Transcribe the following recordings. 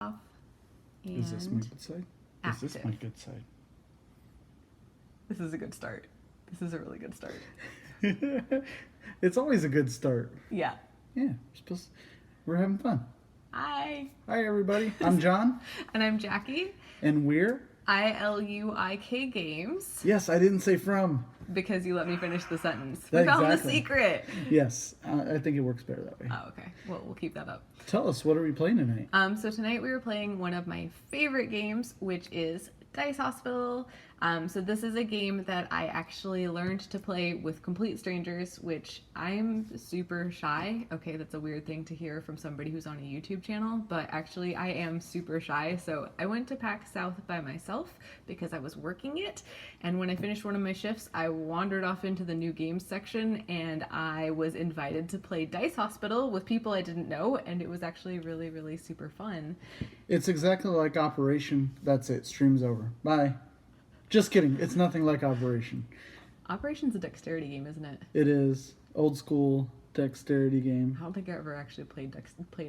off and Is this my good side? active. Is this my good side? This is a good start. This is a really good start. It's always a good start. Yeah. Yeah, we're having fun. Hi. Hi, everybody. I'm John. And I'm Jackie. And we're... ILUIK Games. Yes, I didn't say from. Because you let me finish the sentence. We found the secret. Yes, I think it works better that way. Oh, okay. Well, we'll keep that up. Tell us, what are we playing tonight? So tonight we were playing one of my favorite games, which is Dice Hospital. So this is a game that I actually learned to play with complete strangers, which I'm super shy. Okay, that's a weird thing to hear from somebody who's on a YouTube channel, but actually I am super shy. So I went to PAX South by myself because I was working it. And when I finished one of my shifts, I wandered off into the new games section and I was invited to play Dice Hospital with people I didn't know. And it was actually really, really super fun. It's exactly like Operation. That's it. Stream's over. Bye. Just kidding. It's nothing like Operation. Operation's a dexterity game, isn't it? It is. Old school dexterity game. I don't think I ever actually played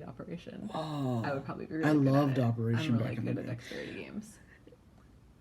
Operation. Oh, I would probably be really I good loved at it. Operation I'm really back in the good at day. dexterity games.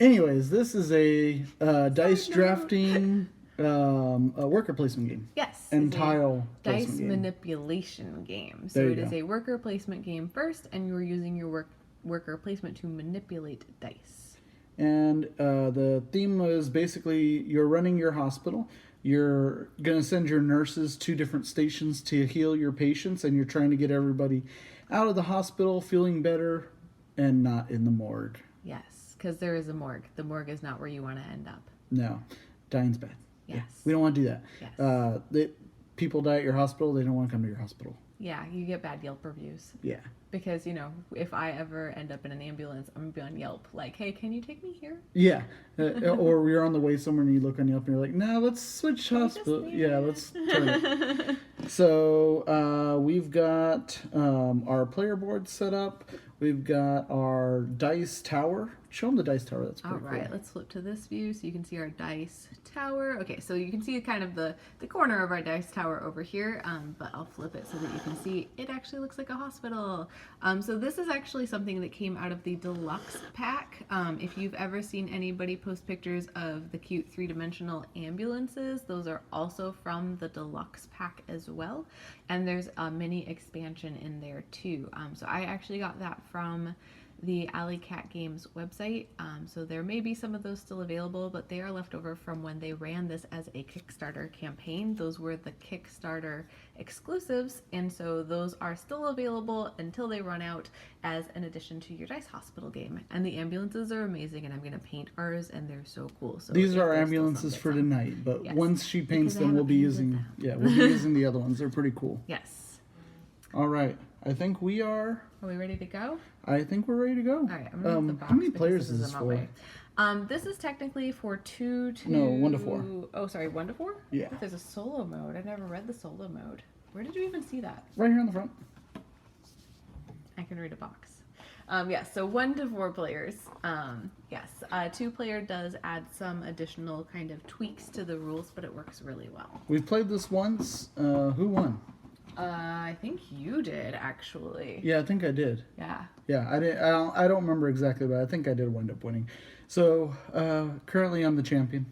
Anyways, this is a dice drafting a worker placement game. Yes. And tile dice placement game. manipulation game. So it is a worker placement game first, and you're using your worker placement to manipulate dice. And the theme is basically you're running your hospital. You're going to send your nurses to different stations to heal your patients, and you're trying to get everybody out of the hospital feeling better and not in the morgue. Yes, because there is a morgue. The morgue is not where you want to end up. No, dying's bad. Yes. Yeah, we don't want to do that. Yes. People die at your hospital, they don't want to come to your hospital. Yeah, you get bad Yelp reviews. Yeah. Because, you know, if I ever end up in an ambulance, I'm going to be on Yelp. Like, hey, can you take me here? Yeah. Or you're on the way somewhere and you look on Yelp and you're like, no, let's switch hospital. Yeah, let's turn it. So we've got our player board set up. We've got our dice tower. Show them the dice tower. That's pretty cool. All right, let's flip to this view so you can see our dice tower. Okay, so you can see kind of the corner of our dice tower over here, but I'll flip it so that you can see it actually looks like a hospital. So this is actually something that came out of the deluxe pack. If you've ever seen anybody post pictures of the cute three-dimensional ambulances, those are also from the deluxe pack as well. And there's a mini expansion in there too. So I actually got that from the ILUIK Games website. So there may be some of those still available, but they are left over from when they ran this as a Kickstarter campaign. Those were the Kickstarter exclusives, and so those are still available until they run out as an addition to your Dice Hospital game. And the ambulances are amazing, and I'm going to paint ours, and they're so cool. So these are our ambulances for tonight, but yes, once she paints them, we'll be using the other ones. They're pretty cool. Yes. All right. I think we are... Are we ready to go? I think we're ready to go. All right. I'm gonna move the box. How many players is this for? This is technically for 2 to... No, 1 to 4. Oh, sorry, 1 to 4? Yeah. There's a solo mode. I never read the solo mode. Where did you even see that? Right here on the front. I can read a box. Yes, so 1 to 4 players. Yes, 2-player does add some additional kind of tweaks to the rules, but it works really well. We've played this once. Who won? I think you did, actually. Yeah, I think I did. Yeah. Yeah, I don't remember exactly, but I think I did wind up winning. So, currently I'm the champion.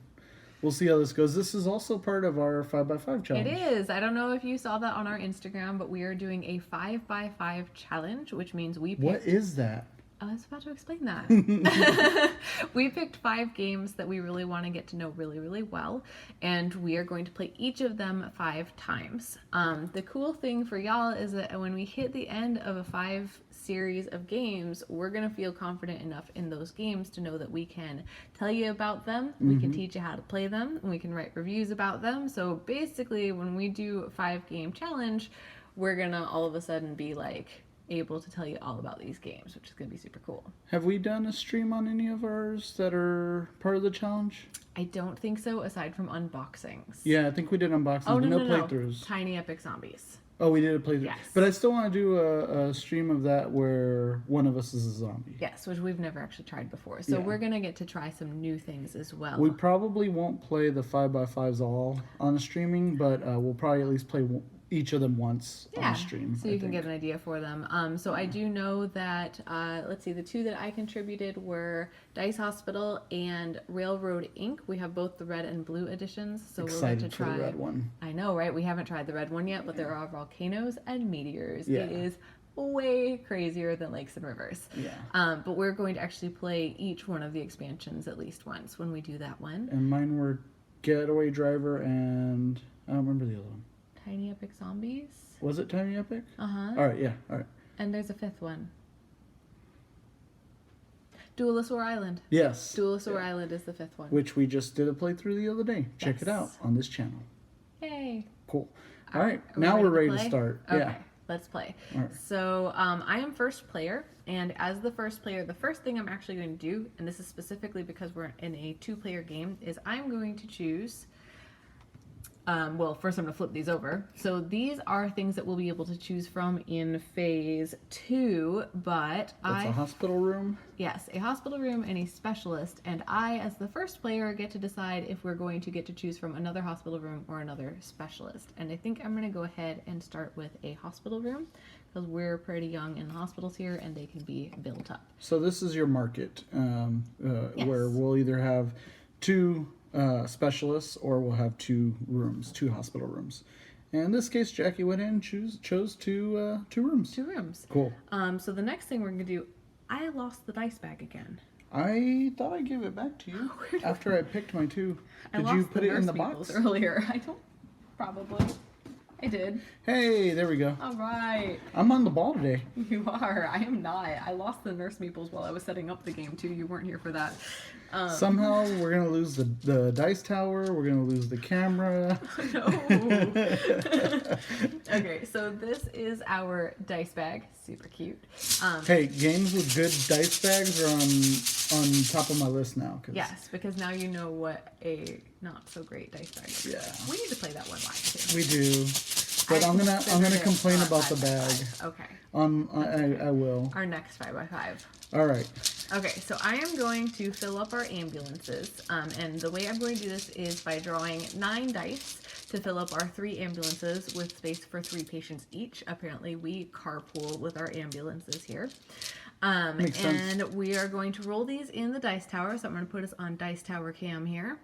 We'll see how this goes. This is also part of our 5x5 challenge. It is. I don't know if you saw that on our Instagram, but we are doing a 5x5 challenge, which means we picked... What is that? I was about to explain that. We picked 5 games that we really want to get to know really, really well, and we are going to play each of them 5 times. The cool thing for y'all is that when we hit the end of a 5 series of games, we're going to feel confident enough in those games to know that we can tell you about them, we can teach you how to play them, and we can write reviews about them. So basically, when we do a 5-game challenge, we're going to all of a sudden be like able to tell you all about these games, which is going to be super cool. Have we done a stream on any of ours that are part of the challenge? I don't think so, aside from unboxings. Yeah, I think we did unboxings, but no playthroughs. Tiny Epic Zombies. Oh, we did a playthrough. Yes. But I still want to do a stream of that where one of us is a zombie. Yes, which we've never actually tried before. So we're going to get to try some new things as well. We probably won't play the 5x5s all on streaming, but we'll probably at least play each of them once on stream. So you can get an idea for them. So I do know that, let's see, the two that I contributed were Dice Hospital and Railroad Inc. We have both the red and blue editions. So we're going to try for the red one. I know, right? We haven't tried the red one yet, but there are volcanoes and meteors. Yeah. It is way crazier than Lakes and Rivers. Yeah. But we're going to actually play each one of the expansions at least once when we do that one. And mine were Getaway Driver and I don't remember the other one. Tiny Epic Zombies. Was it Tiny Epic? Uh-huh. All right, yeah, all right. And there's a fifth one. Duelosaur Island. Yes. Duelosaur Island is the fifth one. Which we just did a playthrough the other day. Check it out on this channel. Yay. Cool. All right, now we're ready to start. Okay. Yeah. Let's play. All right. So I am first player, and as the first player, the first thing I'm actually going to do, and this is specifically because we're in a 2-player game, is I'm going to choose. Well, first I'm going to flip these over. So these are things that we'll be able to choose from in phase 2, but That's a hospital room? Yes, a hospital room and a specialist, and I, as the first player, get to decide if we're going to get to choose from another hospital room or another specialist. And I think I'm going to go ahead and start with a hospital room, because we're pretty young in the hospitals here, and they can be built up. So this is your market, Yes. where we'll either have 2 specialists or we'll have 2 rooms, 2 hospital rooms. And in this case, Jackie went in and chose 2 rooms. 2 rooms. Cool. So the next thing we're going to do, I lost the dice bag again. I thought I gave it back to you after I picked my 2. Did you put it in the box? Earlier. I don't. Probably. I did. Hey, there we go. All right. I'm on the ball today. You are. I am not. I lost the nurse meeples while I was setting up the game too. You weren't here for that. Somehow we're gonna lose the dice tower. We're gonna lose the camera. No. Okay, so this is our dice bag. Super cute. Hey, games with good dice bags are on top of my list now. Yes, because now you know what a not so great dice bag is. Yeah. We need to play that one live too. We do, but I'm gonna complain about the bag. Okay. I will. Our next 5x5. All right. Okay, so I am going to fill up our ambulances, and the way I'm going to do this is by drawing 9 dice to fill up our 3 ambulances with space for 3 patients each. Apparently, we carpool with our ambulances here. Makes sense. And we are going to roll these in the dice tower, so I'm going to put us on dice tower cam here.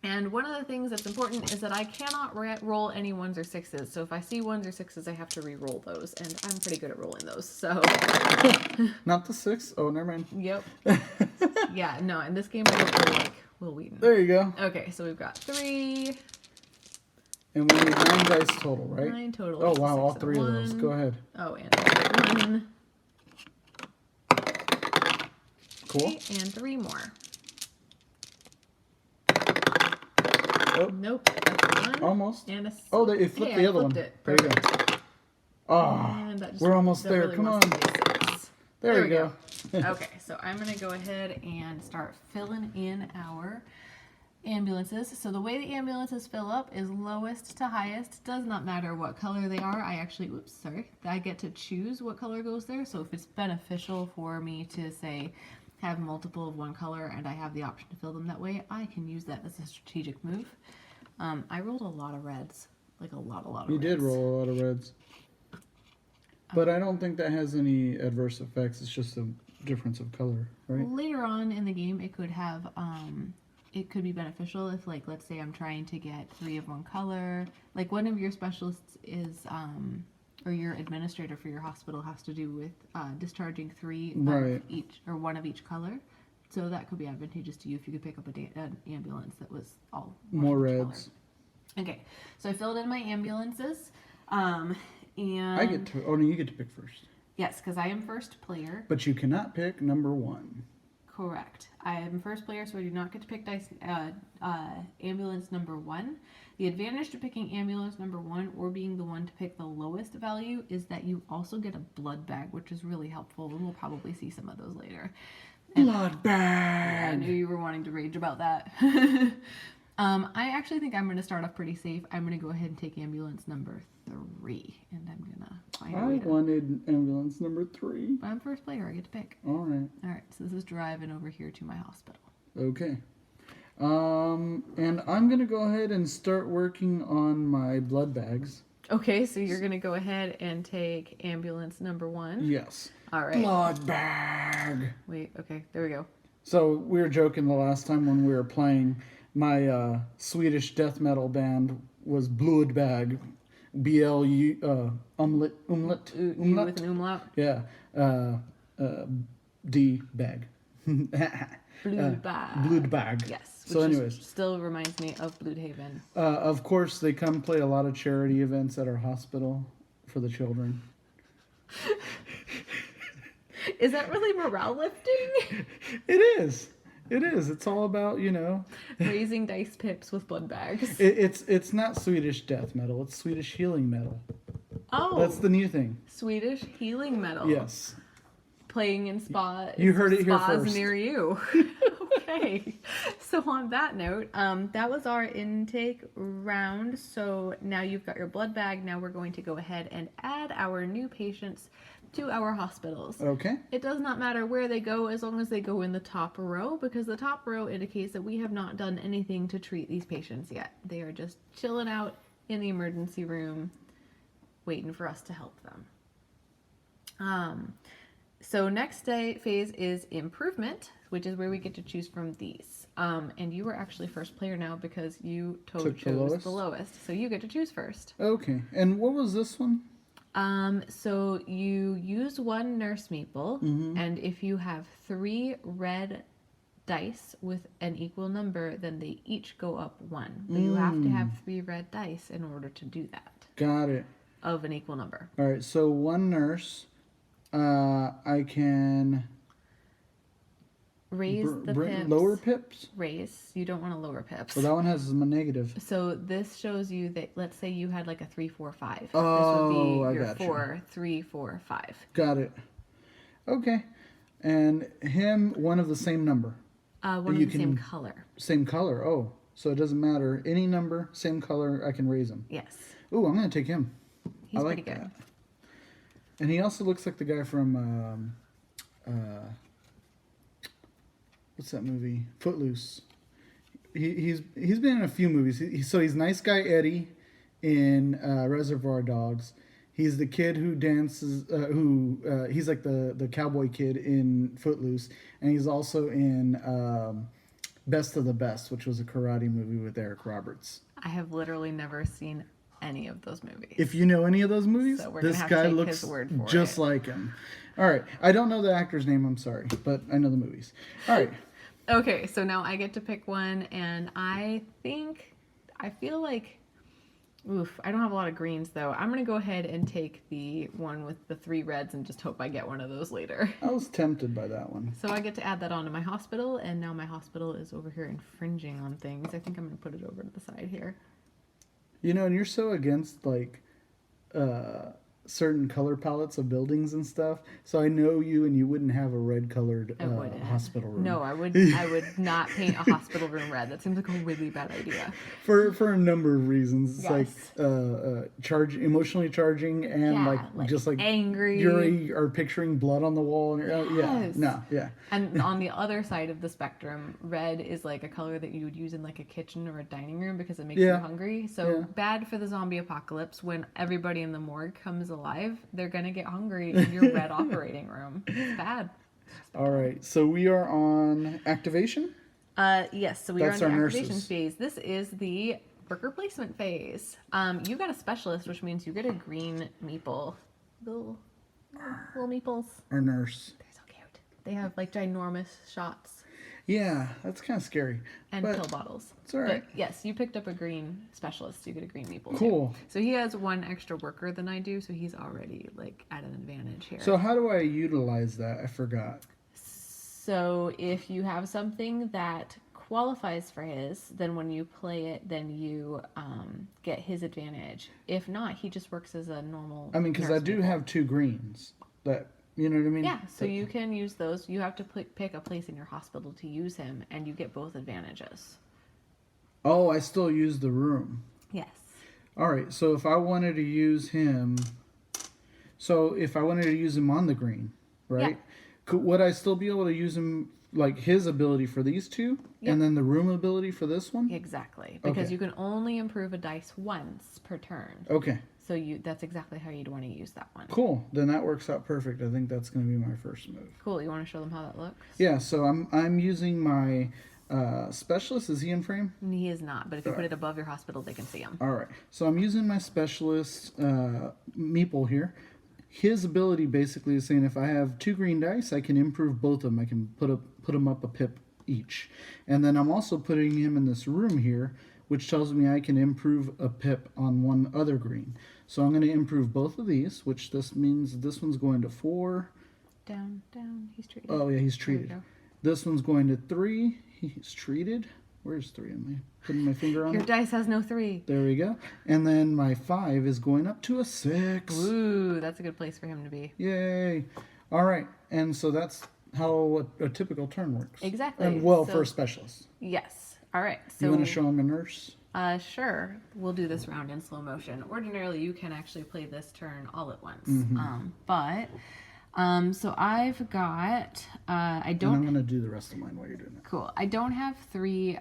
And one of the things that's important is that I cannot roll any 1s or 6s. So if I see 1s or 6s, I have to re-roll those. And I'm pretty good at rolling those. So Not the 6? Oh, never mind. Yep. Yeah, no, in this game I don't really like Will Wheaton. There you go. Okay, so we've got 3. And we need 9 dice total, right? 9 total. Oh, wow, all 6 3 and of those. 1. Go ahead. Oh, and 1. Cool. Okay, and 3 more. Oh. Nope, that's 1. Almost. And a Oh, it flipped the other one. It. There you go. Perfect. Oh, And that just- we're almost that there. really Come wants on. to be 6. There we go. Okay, so I'm going to go ahead and start filling in our ambulances. So the way the ambulances fill up is lowest to highest. Does not matter what color they are. I actually, I get to choose what color goes there. So if it's beneficial for me to say have multiple of one color and I have the option to fill them that way, I can use that as a strategic move. I rolled a lot of reds, like a lot of reds. You did roll a lot of reds. But I don't think that has any adverse effects. It's just a difference of color, right? Later on in the game, it could have, it could be beneficial if, like, let's say I'm trying to get 3 of one color. Like, one of your specialists is, or your administrator for your hospital has to do with discharging 3 of each, or 1 of each color. So that could be advantageous to you if you could pick up an ambulance that was all more reds. Color. Okay, so I filled in my ambulances, and I get to. Oh no, you get to pick first. Yes, because I am first player. But you cannot pick number 1. Correct. I am first player, so I do not get to pick ambulance number 1. The advantage to picking ambulance number 1 or being the one to pick the lowest value is that you also get a blood bag, which is really helpful, and we'll probably see some of those later. Blood bag! I knew you were wanting to rage about that. I actually think I'm going to start off pretty safe. I'm going to go ahead and take ambulance number 3, and I'm going to find a way to... wanted ambulance number 3. But I'm first player. I get to pick. All right. All right, so this is driving over here to my hospital. Okay. And I'm going to go ahead and start working on my blood bags. Okay, so you're going to go ahead and take ambulance number 1. Yes. All right. Blood bag. Wait, okay, there we go. So we were joking the last time when we were playing. My Swedish death metal band was Blood Bag. BLU umlaut. U with an umlaut. Yeah. D bag. Blood bag. Blood bag. Yes. So anyways. Still reminds me of Bloodhaven. Of course, they come play a lot of charity events at our hospital for the children. Is that really morale lifting? It is. It is. It's all about, Raising dice pips with blood bags. It's not Swedish death metal. It's Swedish healing metal. Oh. That's the new thing. Swedish healing metal. Yes. Playing in spas. You heard it here first. Near you. Okay. So on that note, that was our intake round. So now you've got your blood bag. Now we're going to go ahead and add our new patients to our hospitals. Okay. It does not matter where they go as long as they go in the top row, because the top row indicates that we have not done anything to treat these patients yet. They are just chilling out in the emergency room waiting for us to help them. So next phase is improvement, which is where we get to choose from these. And you were actually first player now because you chose the lowest. So you get to choose first. Okay. And what was this one? So you use 1 nurse meeple, and if you have 3 red dice with an equal number, then they each go up 1. But you have to have 3 red dice in order to do that. Got it. Of an equal number. All right. So 1 nurse, I can Raise the pips. Lower pips? Raise. You don't want to lower pips. Well, that one has a negative. So this shows you that, let's say you had like a 3, 4, 5. Oh, this would be your gotcha. 4, 3, 4, 5. Got it. Okay. And him, one of the same number. One of the same color. Same color. Oh, so it doesn't matter. Any number, same color, I can raise him. Yes. Ooh, I'm going to take him. He's I like pretty good. that. And he also looks like the guy from, what's that movie? Footloose. He's been in a few movies. So he's nice guy Eddie in Reservoir Dogs. He's the kid who dances, he's like the cowboy kid in Footloose. And he's also in Best of the Best, which was a karate movie with Eric Roberts. I have literally never seen any of those movies. If you know any of those movies, so this guy looks just like him. All right. I don't know the actor's name, I'm sorry, but I know the movies. All right. Okay, so now I get to pick one, and I feel like, I don't have a lot of greens, though. I'm going to go ahead and take the one with the 3 reds and just hope I get one of those later. I was tempted by that one. So I get to add that onto my hospital, and now my hospital is over here infringing on things. I think I'm going to put it over to the side here. And you're so against, like, certain color palettes of buildings and stuff. So I know you, and you wouldn't have a red colored hospital room. No, I would not paint a hospital room red. That seems like a really bad idea. For a number of reasons. Yes. Like emotionally charging, and like just like angry. You are picturing blood on the wall, and yeah. And on the other side of the spectrum, red is like a color that you would use in like a kitchen or a dining room because it makes you hungry. So bad for the zombie apocalypse. When everybody in the morgue comes alive, they're gonna get hungry in your red operating room. It's bad. All right, so we are on activation. Yes, so we are on the activation phase. This is the worker placement phase. You got a specialist, which means you get a green meeple. Little meeples. Our nurse. They're so cute. They have like ginormous shots. Yeah, that's kind of scary. And pill bottles. It's all right. But yes, you picked up a green specialist. You get a green meeple. Cool. Too. So he has 1 extra worker than I do, so he's already like at an advantage here. So how do I utilize that? I forgot. So if you have something that qualifies for his, then when you play it, then you get his advantage. If not, he just works as a normal. I mean, because I do have 2 greens that. You know what I mean? Yeah, so you can use those. You have to pick a place in your hospital to use him, and you get both advantages. Oh, I still use the room. Yes. All right, so if I wanted to use him... So if I wanted to use him on the green, right? Yeah. Would I still be able to use him, like his ability for these 2? Yep. And then the room ability for this one? Exactly. Because you can only improve a dice once per turn. Okay. So that's exactly how you'd want to use that one. Cool. Then that works out perfect. I think that's going to be my first move. Cool. You want to show them how that looks? Yeah. So I'm using my specialist. Is he in frame? He is not. But if you put it above your hospital, they can see him. All right. So I'm using my specialist meeple here. His ability basically is saying if I have 2 green dice, I can improve both of them. I can put them up a pip each. And then I'm also putting him in this room here, which tells me I can improve a pip on one other green. So I'm going to improve both of these, which this means this one's going to 4. Down. He's treated. Oh, yeah, he's treated. This one's going to 3. He's treated. Where's 3? Am I putting my finger on Your it? dice has no 3. There we go. And then my 5 is going up to a 6. Ooh, that's a good place for him to be. Yay. All right. And so that's how a typical turn works. Exactly. And for a specialist. Yes. All right. So You want to show him a nurse? Sure. We'll do this round in slow motion. Ordinarily, you can actually play this turn all at once. So I've got, I don't... And I'm going to do the rest of mine while you're doing it. Cool. I don't have three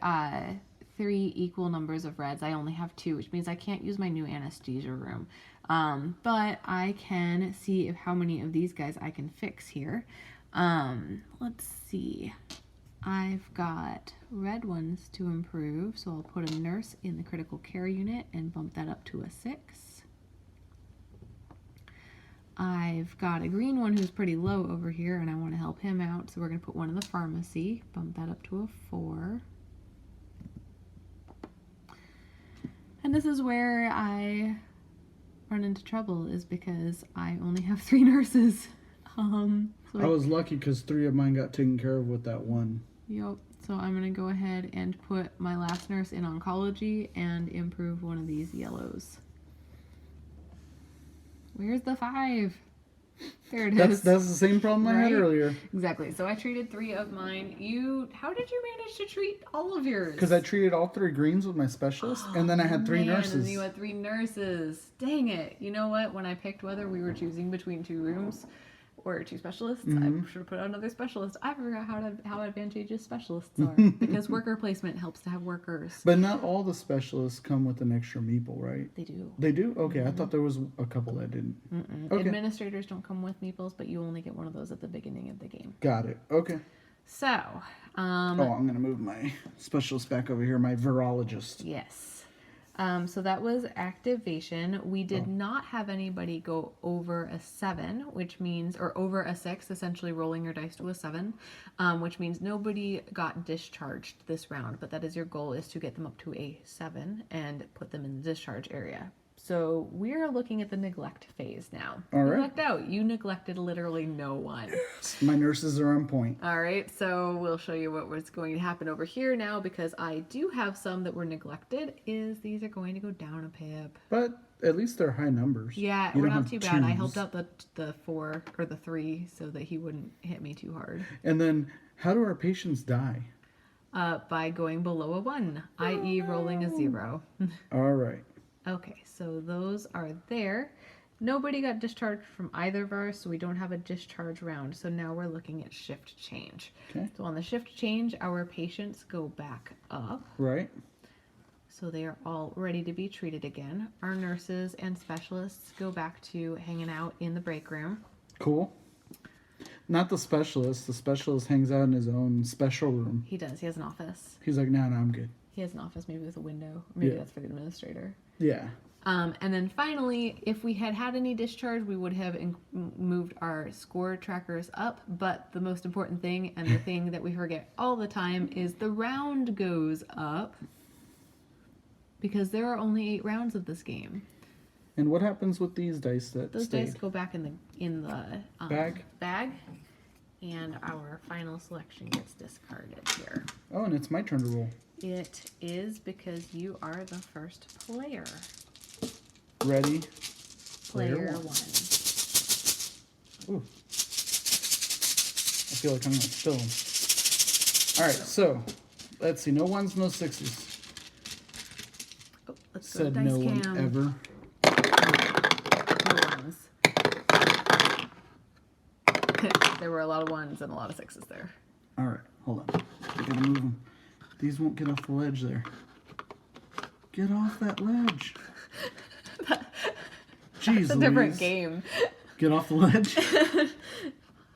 equal numbers of reds. I only have 2, which means I can't use my new anesthesia room. But I can see how many of these guys I can fix here. Let's see. I've got red ones to improve, so I'll put a nurse in the critical care unit and bump that up to a 6. I've got a green one who's pretty low over here, and I want to help him out, so we're going to put one in the pharmacy, bump that up to a 4. And this is where I run into trouble, is because I only have 3 nurses. I was lucky because 3 of mine got taken care of with that one. Yep. So I'm going to go ahead and put my last nurse in oncology and improve one of these yellows. Where's the 5? There it is. That's the same problem I had earlier. Exactly. So I treated 3 of mine. How did you manage to treat all of yours? Because I treated all 3 greens with my specialist, and then I had 3 nurses. And you had 3 nurses. Dang it. You know what? When I picked whether we were choosing between 2 rooms or 2 specialists, I should have put out another specialist. I forgot how advantageous specialists are. Because worker placement helps to have workers. But not all the specialists come with an extra meeple, right? They do. They do? Okay, I thought there was a couple that didn't. Okay. Administrators don't come with meeples, but you only get one of those at the beginning of the game. Got it. Okay. So, I'm going to move my specialist back over here, my virologist. Yes. So that was activation. We did not have anybody go over a 7, which means, or over a 6, essentially rolling your dice to a 7, which means nobody got discharged this round, but that is your goal, is to get them up to a 7 and put them in the discharge area. So we're looking at the neglect phase now. All right. Neglect out. You neglected literally no one. My nurses are on point. All right, so we'll show you what was going to happen over here now, because I do have some that were neglected, is these are going to go down a pip. But at least they're high numbers. Yeah, we're not too bad. I helped out the 4 or the 3 so that he wouldn't hit me too hard. And then, how do our patients die? By going below a 1, i.e. rolling a 0. All right. Okay, so those are there. Nobody got discharged from either of ours, so we don't have a discharge round. So now we're looking at shift change. Okay. So on the shift change, our patients go back up. Right. So they are all ready to be treated again. Our nurses and specialists go back to hanging out in the break room. Cool. Not the specialist. The specialist hangs out in his own special room. He does. He has an office. He's like, no, I'm good. He has an office maybe with a window. Maybe that's for the administrator. Yeah. And then finally, if we had any discharge, we would have moved our score trackers up. But the most important thing, and the thing that we forget all the time, is the round goes up. Because there are only 8 rounds of this game. And what happens with these dice that Those stayed? dice go back in the bag. And our final selection gets discarded here. Oh, and it's my turn to roll. It is, because you are the first player. Ready? Player 1. Ooh. I feel like I'm going to spill them. All right, so let's see. No 1s, no 6s. Oh, let's Said go to no dice cam. one ever. No 1s. There were a lot of 1s and a lot of 6s there. All right, hold on. I gotta move them. These won't get off the ledge there. Get off that ledge. Jeez, That's a different Louise. game. Get off the ledge.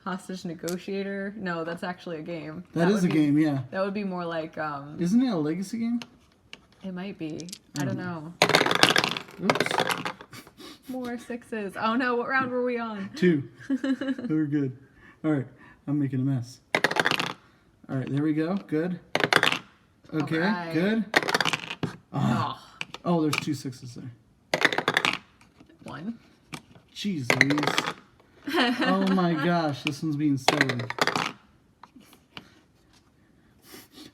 Hostage negotiator. No, that's actually a game. That is a game, yeah. That would be more like Isn't it a legacy game? it might be. I don't know. Oops. More sixes. Oh no, what round were we on? 2. We're good. All right, I'm making a mess. All right, there we go. Good. Okay, Alright. good. Oh, Oh, there's 2 6s there. 1. Jeez Louise. Oh my gosh, this one's being stubborn.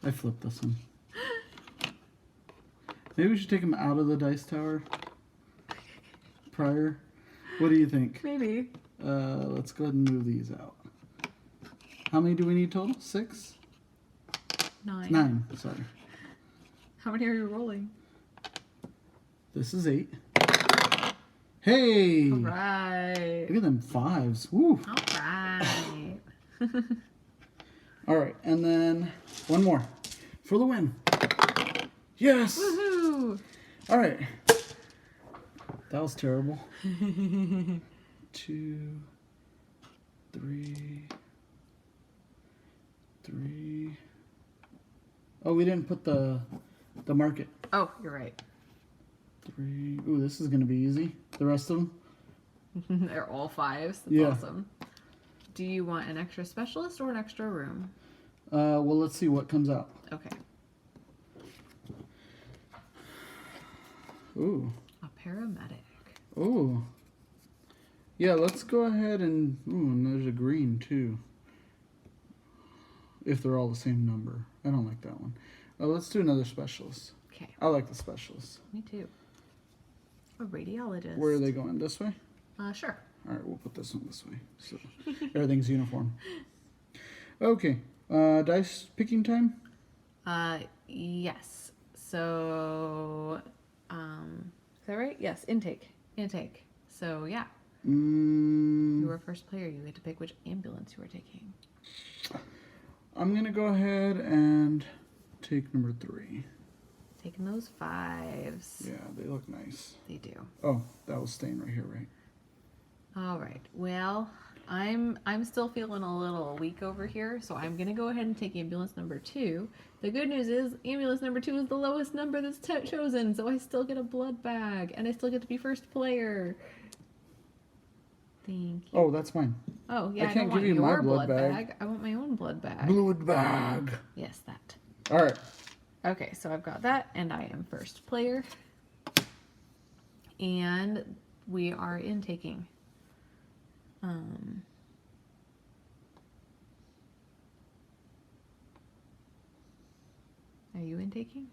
I flipped this one. Maybe we should take him out of the dice tower prior. What do you think? Maybe. Let's go ahead and move these out. How many do we need total? 6? 9. 9, sorry. How many are you rolling? This is 8. Hey! All right. Look at them 5s. Woo! All right. All right, and then one more for the win. Yes! Woohoo! All right. That was terrible. 2, 3, 3. Oh, we didn't put the market. Oh, you're right. 3. Ooh, this is gonna be easy. The rest of them. They're all 5s. That's Yeah. awesome. Do you want an extra specialist or an extra room? Well, let's see what comes out. Okay. Ooh. A paramedic. Ooh. Yeah, let's go ahead and... Ooh, and there's a green, too. If they're all the same number. I don't like that one. Let's do another specialist. Okay. I like the specialist. Me too. A radiologist. Where are they going? This way? Sure. All right, we'll put this one this way. So everything's uniform. Okay. Dice picking time? Yes. So, is that right? Yes, intake. Intake. So, yeah. You were first player. You get to pick which ambulance you were taking. I'm going to go ahead and take number 3. Taking those 5s. Yeah, they look nice. They do. Oh, that was staying right here, right? All right. Well, I'm still feeling a little weak over here, so I'm gonna go ahead and take ambulance number 2. The good news is ambulance number 2 is the lowest number that's chosen, so I still get a blood bag, and I still get to be first player. Thank you. Oh, that's fine. Oh yeah, I I can't don't want give you my your blood blood bag. bag. I want my own blood bag. Blood bag. Yes, that. All right. Okay, so I've got that, and I am first player, and we are intaking. Are you intaking?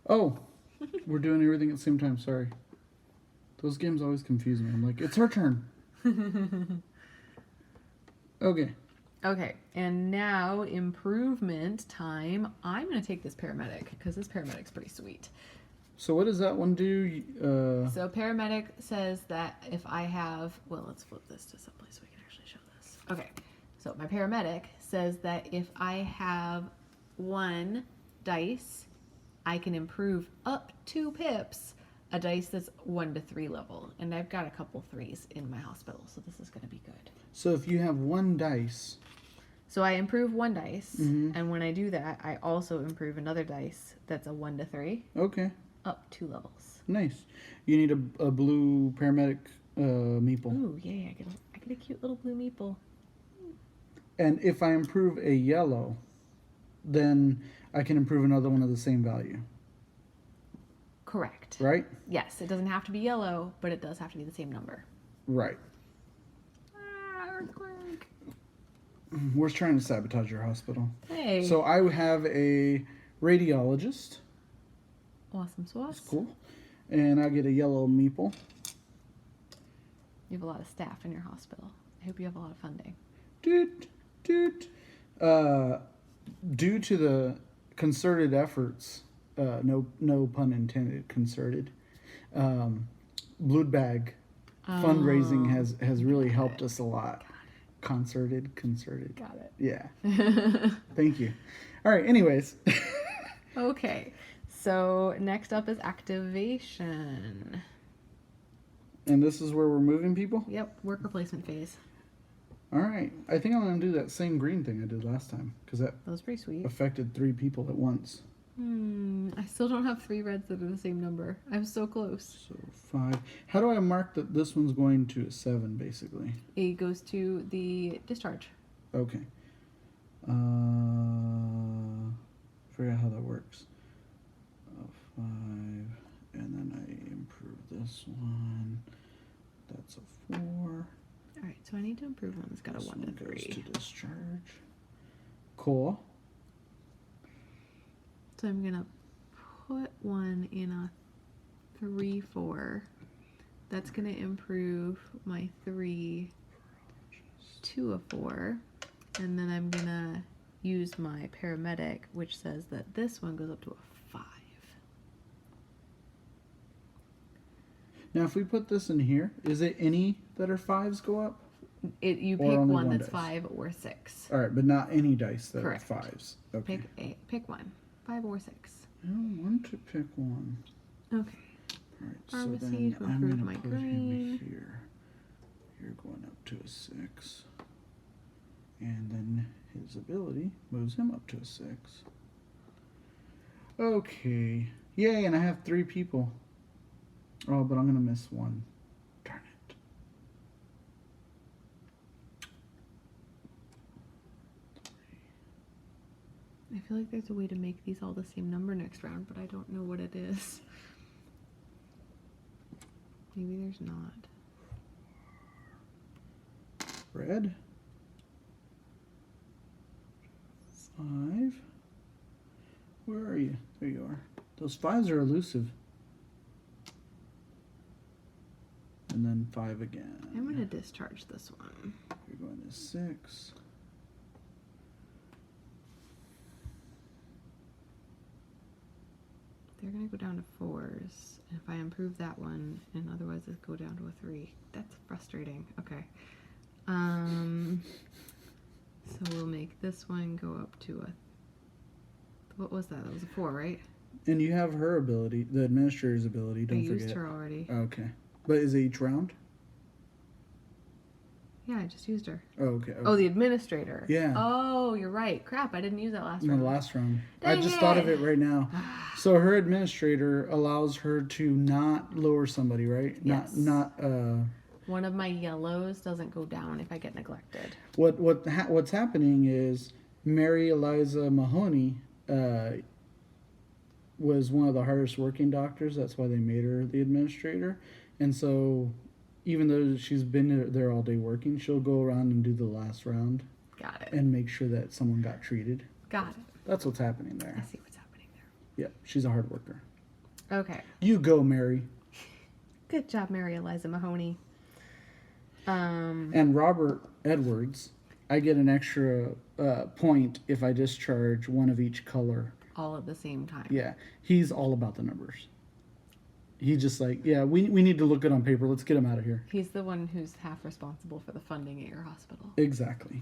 Oh, we're doing everything at the same time. Sorry. Those games always confuse me. I'm like, it's her turn. Okay. Okay, and now improvement time. I'm going to take this paramedic because this paramedic's pretty sweet. So what does that one do? So paramedic says that if I have, well, let's flip this to someplace we can actually show this. Okay, so my paramedic says that if I have 1 dice, I can improve up 2 pips a dice that's 1 to 3 level. And I've got a couple 3s in my hospital, so this is going to be good. So if you have 1 dice. So I improve 1 dice, and when I do that, I also improve another dice that's a 1 to 3. Okay. Up 2 levels. Nice. You need a blue paramedic meeple. Ooh, yeah, I get a cute little blue meeple. And if I improve a yellow, then I can improve another one of the same value. Correct. Right? Yes, it doesn't have to be yellow, but it does have to be the same number. Right. Earthquake. We're trying to sabotage your hospital. Hey. So I have a radiologist. Awesome sauce. Cool. And I get a yellow meeple. You have a lot of staff in your hospital. I hope you have a lot of funding. Doot, doot. Due to the concerted efforts, no pun intended, concerted, blood bag fundraising has really helped us a lot. Concerted. Got it. Yeah. Thank you. All right. Anyways. Okay. So next up is activation. And this is where we're moving people? Yep, work replacement phase. All right. I think I'm going to do that same green thing I did last time because that was pretty sweet. affected 3 people at once. I still don't have 3 reds that are the same number. I'm so close. So 5. How do I mark that this one's going to a 7, basically? It goes to the discharge. Okay. Forget how that works. 5, and then I improve this one. That's a 4. All right, so I need to improve one that's got a 1 to 3. Goes to discharge. Cool. So I'm gonna put one in a 3-4. That's gonna improve my 3 to a 4, and then I'm gonna use my paramedic, which says that this one goes up to a 5. Now, if we put this in here, is it any that are 5s go up? You Or pick only one one that's dice? 5 or 6. All right, but not any dice that Correct. are 5s. Okay. Pick one, 5 or 6. I don't want to pick one. Okay. All right, Pharmacy so then to I'm improve gonna my put green. him here. You're going up to a 6. And then his ability moves him up to a 6. Okay. Yay, and I have 3 people. Oh, but I'm going to miss one. Darn it. I feel like there's a way to make these all the same number next round, but I don't know what it is. Maybe there's not. Red. 5. Where are you? There you are. Those 5s are elusive. And then 5 again. I'm going to discharge this one. You're going to 6. They're going to go down to 4s. And if I improve that one, and otherwise it go down to a 3. That's frustrating. Okay. So we'll make this one go up to a... What was that? That was a 4, right? And you have her ability, the administrator's ability, don't I forget. used her already. Okay. But is it each round? Yeah, I just used her. Oh, okay. Oh, the administrator. Yeah. Oh, you're right. Crap, I didn't use that last No, round. last round. Dang I just thought of it. it right now. So her administrator allows her to not lower somebody, right? Yes. Not One of my yellows doesn't go down if I get neglected. what's happening is Mary Eliza Mahoney was one of the hardest working doctors. That's why they made her the administrator. And so even though she's been there all day working, she'll go around and do the last round Got it. and make sure that someone got treated. Got it. That's what's happening there. I see what's happening there. Yeah, she's a hard worker. Okay. You go, Mary. Good job, Mary Eliza Mahoney. And Robert Edwards, I get an extra point if I discharge one of each color. All at the same time. Yeah, he's all about the numbers. He's just like, yeah, we need to look good on paper. Let's get him out of here. He's the one who's half responsible for the funding at your hospital. Exactly.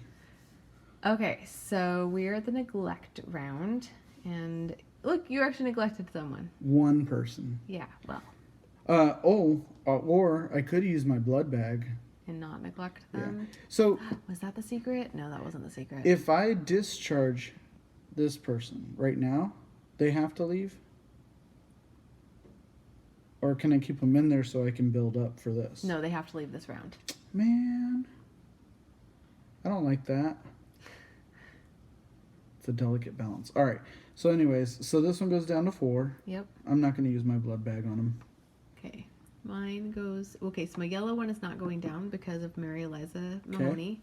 Okay, so we're at the neglect round. And look, you actually neglected someone. One person. Yeah, well. Or I could use my blood bag. And not neglect Yeah. them. So Was that the secret? No, that wasn't the secret. if I discharge this person right now, they have to leave? Or can I keep them in there so I can build up for this? No, they have to leave this round. Man, I don't like that. It's a delicate balance. All right. So anyways, so this one goes down to 4. Yep. I'm not going to use my blood bag on him. Okay. Mine goes... Okay, so my yellow one is not going down because of Mary Eliza Mahoney.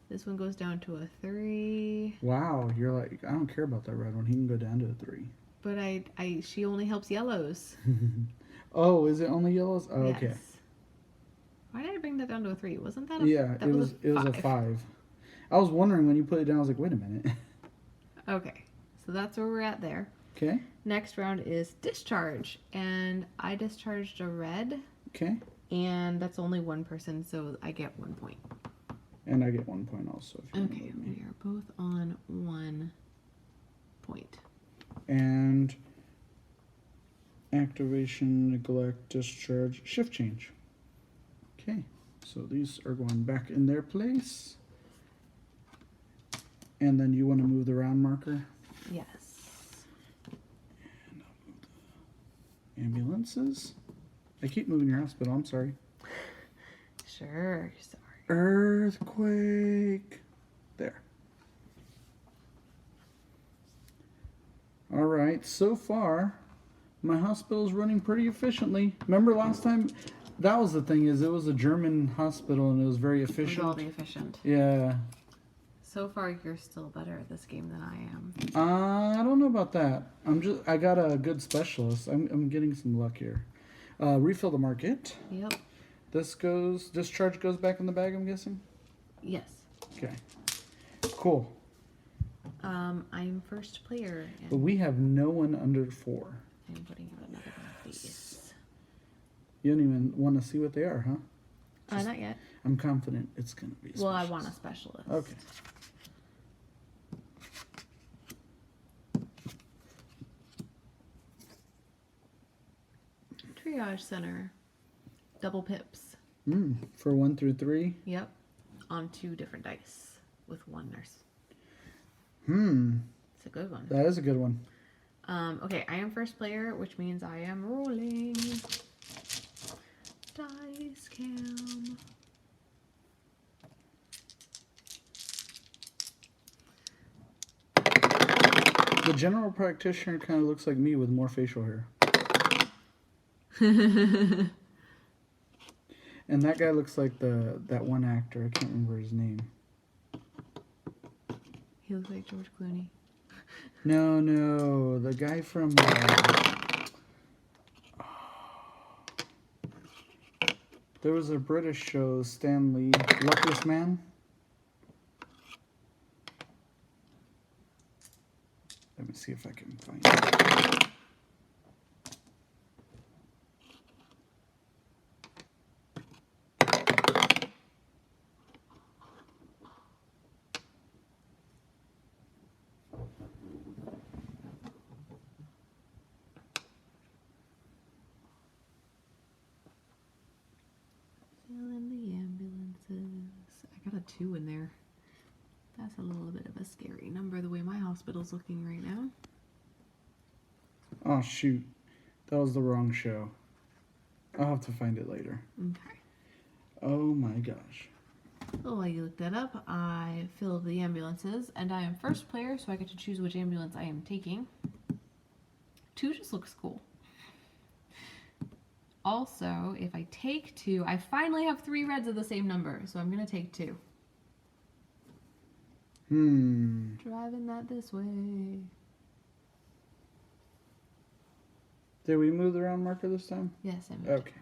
This one goes down to a 3. Wow, you're like, I don't care about that red one. He can go down to a 3. But she only helps yellows. Oh, is it only yellows? Oh, okay. Yes. Why did I bring that down to a 3? Wasn't that a... Yeah, that it was a 5. I was wondering when you put it down, I was like, wait a minute. Okay, so that's where we're at there. Okay. Next round is discharge. And I discharged a red. Okay. And that's only one person, so I get 1 point. And I get 1 point also. If you Okay, remember me. we are both on 1 point. And activation, neglect, discharge, shift change. Okay, so these are going back in their place. And then you want to move the round marker? Yes. And I'll move the ambulances. I keep moving your hospital, I'm sorry. Sure, sorry. Earthquake. There. All right, so far, my hospital's running pretty efficiently. Remember last time? That was the thing, is it was a German hospital and it was very efficient. All the efficient. Yeah. So far, you're still better at this game than I am. I don't know about that. I got a good specialist. I'm getting some luck here. Refill the market. Yep. Discharge goes back in the bag, I'm guessing? Yes. Okay. Cool. I'm first player. But we have no one under 4. I'm putting out another one of these. You don't even want to see what they are, huh? Not yet. I'm confident it's going to be a Well, I specialist. want a specialist. Okay. Triage center. Double pips. For 1 through 3? Yep. On 2 different dice with 1 nurse. It's a good one. That is a good one. Okay, I am first player, which means I am rolling. Dice cam. The general practitioner kind of looks like me with more facial hair. And that guy looks like that one actor. I can't remember his name. He looks like George Clooney. No, the guy from. There was a British show, Stanley, Luckless Man. Let me see if I can find it. Filling the ambulances. I got a 2 in there. That's a little bit of a scary number the way my hospital's looking right now. Oh, shoot. That was the wrong show. I'll have to find it later. Okay. Oh my gosh. Well, while you look that up, I filled the ambulances, and I am first player, so I get to choose which ambulance I am taking. 2 just looks cool. Also, if I take 2, I finally have 3 reds of the same number, so I'm going to take 2. Driving that this way. Did we move the round marker this time? Yes, I moved. Okay.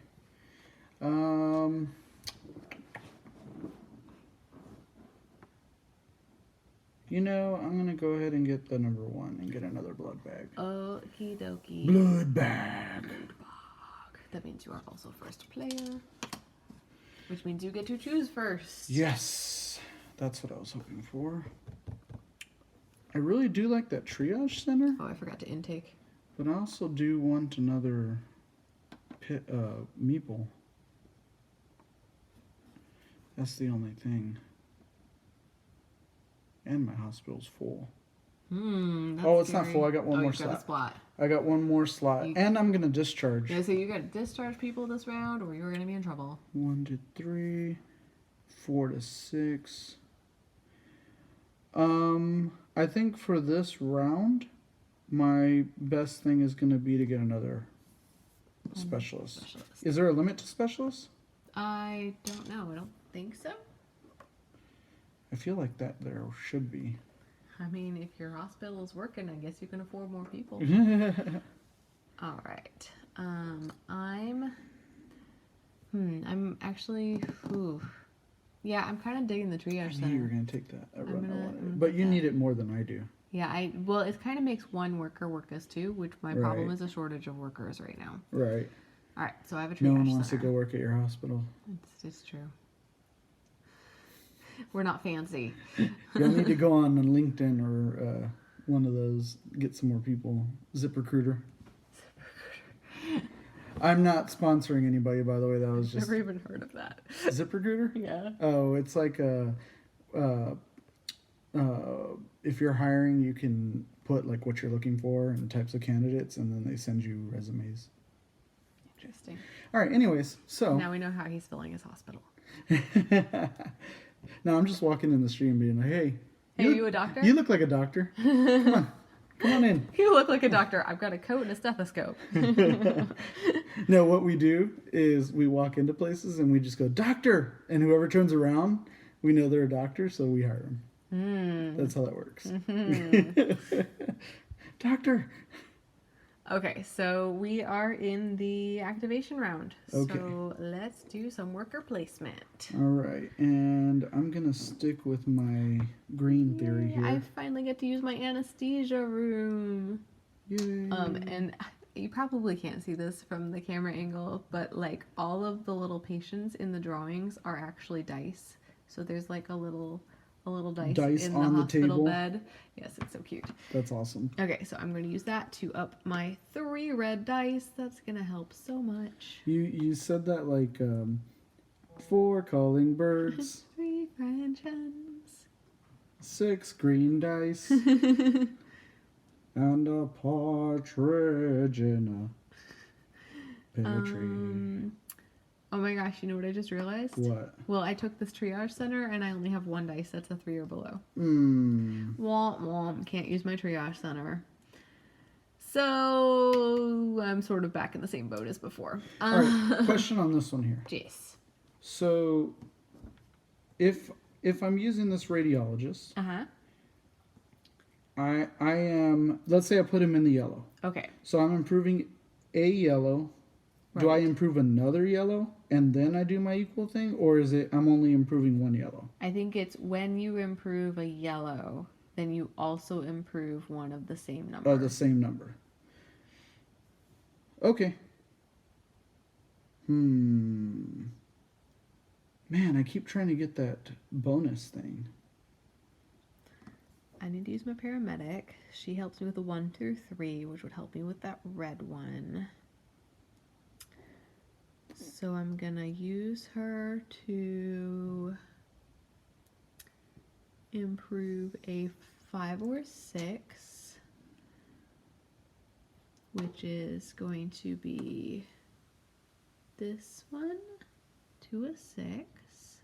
You know, I'm gonna go ahead and get the number 1 and get another blood bag. Okie dokie. Blood bag. That means you are also first player, which means you get to choose first. Yes, that's what I was hoping for. I really do like that triage center. Oh, I forgot to intake. But I also do want another meeple. That's the only thing. And my hospital's full. That's it's not full. I got one more slot. I got one more slot. And I'm going to discharge. Yeah, so you got to discharge people this round, or you're going to be in trouble. 1 to 3, 4 to 6. I think for this round, my best thing is going to be to get another specialist. Is there a limit to specialists? I don't know. I don't think so. I feel like that there should be. I mean, if your hospital is working, I guess you can afford more people. All right. I'm actually, yeah, I'm kind of digging the triage center. I knew you were going to take that. I'm but you need it more than I do. Yeah, well, it kind of makes one worker work as 2, which my problem is a shortage of workers right now. Right. All right, so I have a triage No one wants center. to go work at your hospital. It's true. We're not fancy. You'll need to go on LinkedIn or one of those, get some more people. ZipRecruiter. I'm not sponsoring anybody, by the way. That was just Never even heard of that. ZipRecruiter. Yeah. Oh, it's like a. If you're hiring, you can put like what you're looking for and types of candidates, and then they send you resumes. Interesting. All right. Anyways, so Now we know how he's filling his hospital. now I'm just walking in the street and being like, "Hey, Hey, are you a doctor? You look like a doctor. Come on in." You look like a doctor. I've got a coat and a stethoscope. No, what we do is we walk into places and we just go, "Doctor," and whoever turns around, we know they're a doctor, so we hire them. That's how that works. Doctor. Okay, so we are in the activation round. Okay. So let's do some worker placement. All right, and I'm gonna stick with my green theory here. I finally get to use my anesthesia room. Yay. And you probably can't see this from the camera angle, but like all of the little patients in the drawings are actually dice. So there's like a little dice in the on the hospital table. bed. Yes, it's so cute. That's awesome. Okay, so I'm going to use that to up my 3 red dice. That's going to help so much. You said that like 4 calling birds, 3 French hens, 6 green dice, and a partridge in a pear tree. Oh my gosh, you know what I just realized? What? Well, I took this triage center and I only have 1 dice that's a 3 or below. Womp womp, can't use my triage center. So I'm sort of back in the same boat as before. All right, question on this one here. Jeez. So, if I'm using this radiologist, I am, let's say I put him in the yellow. Okay. So I'm improving a yellow. Right. Do I improve another yellow and then I do my equal thing, or is it I'm only improving 1 yellow? I think it's when you improve a yellow, then you also improve one of the same number. Oh, the same number. Okay. Man, I keep trying to get that bonus thing. I need to use my paramedic. She helps me with the 1 through 3, which would help me with that red one. So I'm gonna use her to improve a 5 or 6, which is going to be this one to a 6,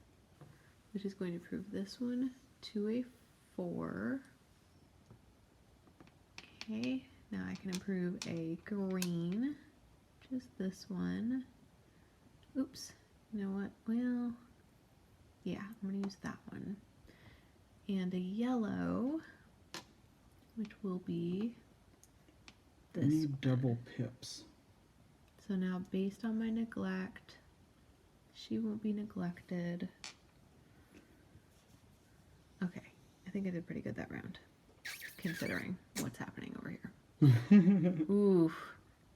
which is going to improve this one to a 4. Okay, now I can improve a green, which is this one. Oops, you know what? Well, yeah, I'm going to use that one. And a yellow, which will be this. I need double pips. So now, based on my neglect, she won't be neglected. Okay, I think I did pretty good that round, considering what's happening over here. Oof.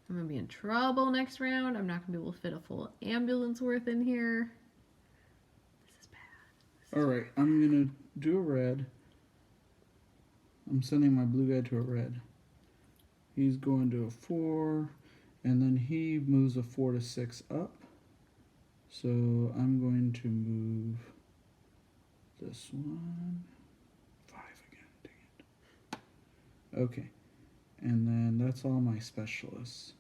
I'm going to be in trouble next round. I'm not going to be able to fit a full ambulance worth in here. This is bad. All right, I'm going to do a red. I'm sending my blue guy to a red. He's going to a 4, and then he moves a 4 to 6 up. So I'm going to move this one. 5 again, dang it. Okay, and then that's all my specialists.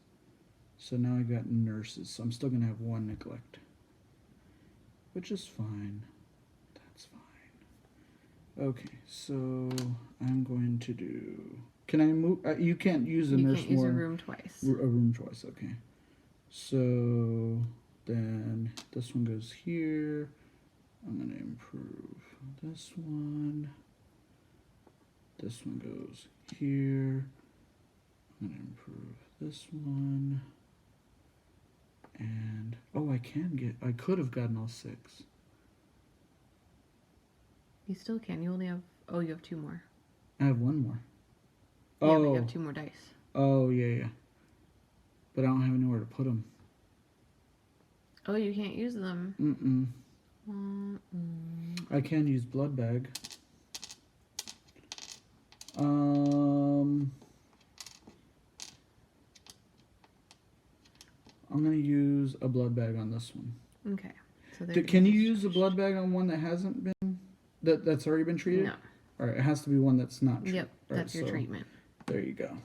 So now I got nurses, so I'm still going to have 1 neglect, which is fine. That's fine. Okay, so I'm going to do... Can I move? You can't use a nurse You can't use more. a room twice. A room twice, okay. So then this one goes here. I'm going to improve this one. This one goes here. I'm going to improve this one. And, oh, I could have gotten all 6. You still can. You only have, you have 2 more. I have 1 more. Yeah, Oh. but you have 2 more dice. Oh, yeah. But I don't have anywhere to put them. Oh, you can't use them. I can use blood bag. I'm going to use a blood bag on this one. Okay. So Can you use a blood bag on one that hasn't been, that's already been treated? No. All right, it has to be one that's not treated. Yep, that's your treatment. There you go.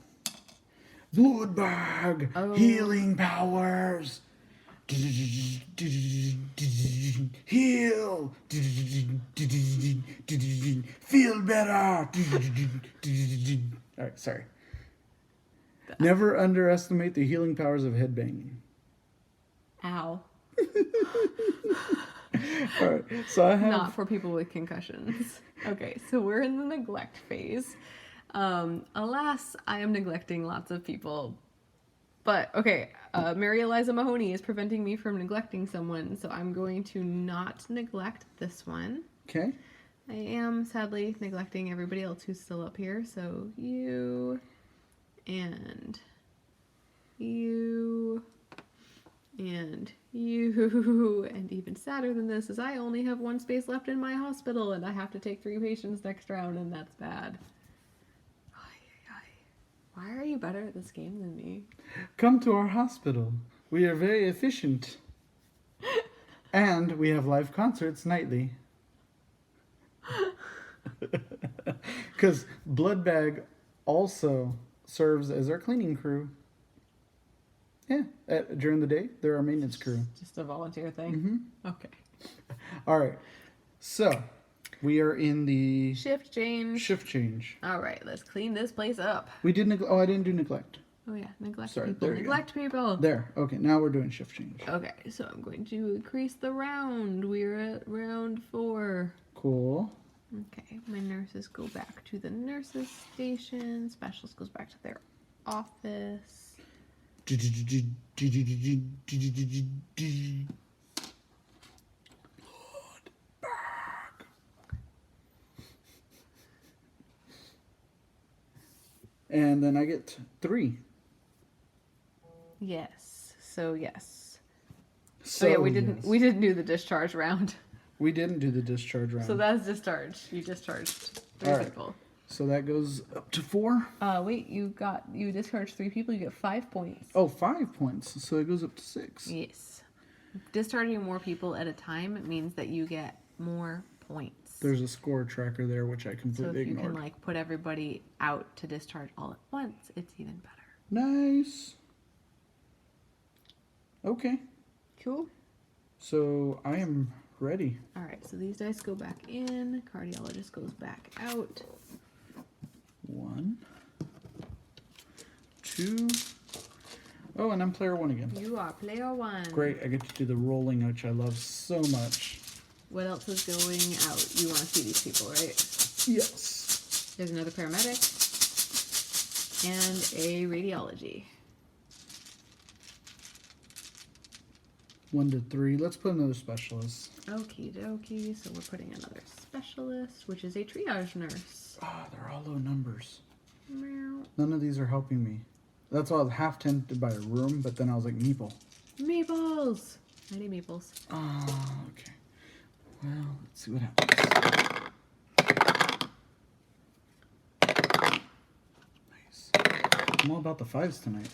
Blood bag, healing powers. Heal. Feel better. All right, sorry. Never underestimate the healing powers of headbanging. Ow. All right, so I have... Not for people with concussions. Okay, so we're in the neglect phase. Alas, I am neglecting lots of people. But, okay, Mary Eliza Mahoney is preventing me from neglecting someone, so I'm going to not neglect this one. Okay. I am, sadly, neglecting everybody else who's still up here, so you, and you, and you, and even sadder than this is I only have 1 space left in my hospital, and I have to take 3 patients next round, and that's bad. Why are you better at this game than me? Come to our hospital. We are very efficient. And we have live concerts nightly. Because Blood Bag also serves as our cleaning crew. Yeah, during the day, they're our maintenance crew. Just a volunteer thing? Mm-hmm. Okay. All right. So, we are in the... Shift change. All right, let's clean this place up. We did neglect. Oh, I didn't do neglect. Oh, yeah, neglect Sorry, people. there you Neglect people. There. Okay, now we're doing shift change. Okay, so I'm going to increase the round. We're at round 4. Cool. Okay, my nurses go back to the nurses station. Specialist goes back to their office. And then I get 3. Yes. So yes. So oh yeah, we didn't do the discharge round. We didn't do the discharge round. So that's discharged. You discharged 3 people. So that goes up to 4. Wait, you discharged 3 people. You get 5 points. Oh, 5 points. So it goes up to 6. Yes. Discharging more people at a time means that you get more points. There's a score tracker there, which I completely ignored. So if you can like put everybody out to discharge all at once, it's even better. Nice. Okay. Cool. So I am ready. All right. So these dice go back in. Cardiologist goes back out. 1, 2. Oh, and I'm player 1 again. You are player 1. Great. I get to do the rolling, which I love so much. What else is going out? You want to see these people, right? Yes. There's another paramedic and a radiology. 1 to 3. Let's put another specialist. Okie dokie. So we're putting another specialist, which is a triage nurse. Ah, they're all low numbers. Meow. None of these are helping me. That's why I was half tempted by a room, but then I was like, meeple. Meeples! I need meeples. Oh, okay. Well, let's see what happens. Nice. I'm all about the 5s tonight.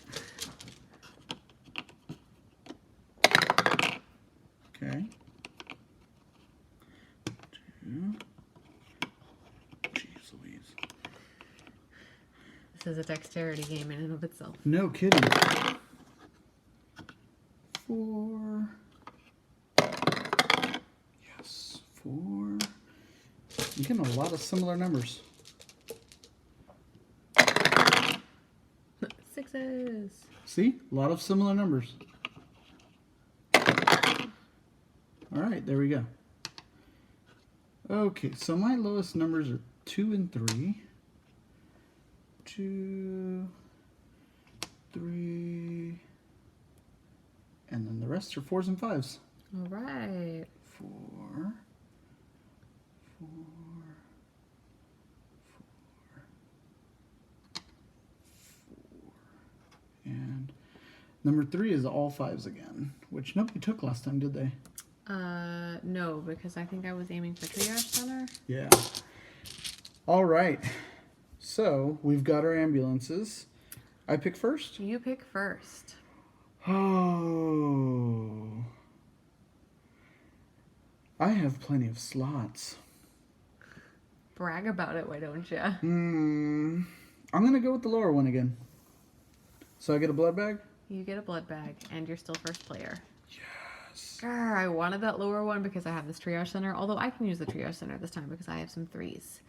Okay. 2. Jeez Louise. This is a dexterity game in and of itself. No kidding. 4. Yes, 4. I'm getting a lot of similar numbers. 6s. See? A lot of similar numbers. All right, there we go. Okay, so my lowest numbers are 2 and 3. 2, 3, and then the rest are 4s and 5s. All right. 4, 4, 4, 4, and number 3 is all 5s again, which nobody took last time, did they? No, because I think I was aiming for triage center. Yeah. All right. So we've got our ambulances. I pick first. You pick first. Oh. I have plenty of slots. Brag about it, why don't you? I'm going to go with the lower one again. So I get a blood bag? You get a blood bag, and you're still first player. Yes. Grr, I wanted that lower one because I have this triage center, although I can use the triage center this time because I have some 3s.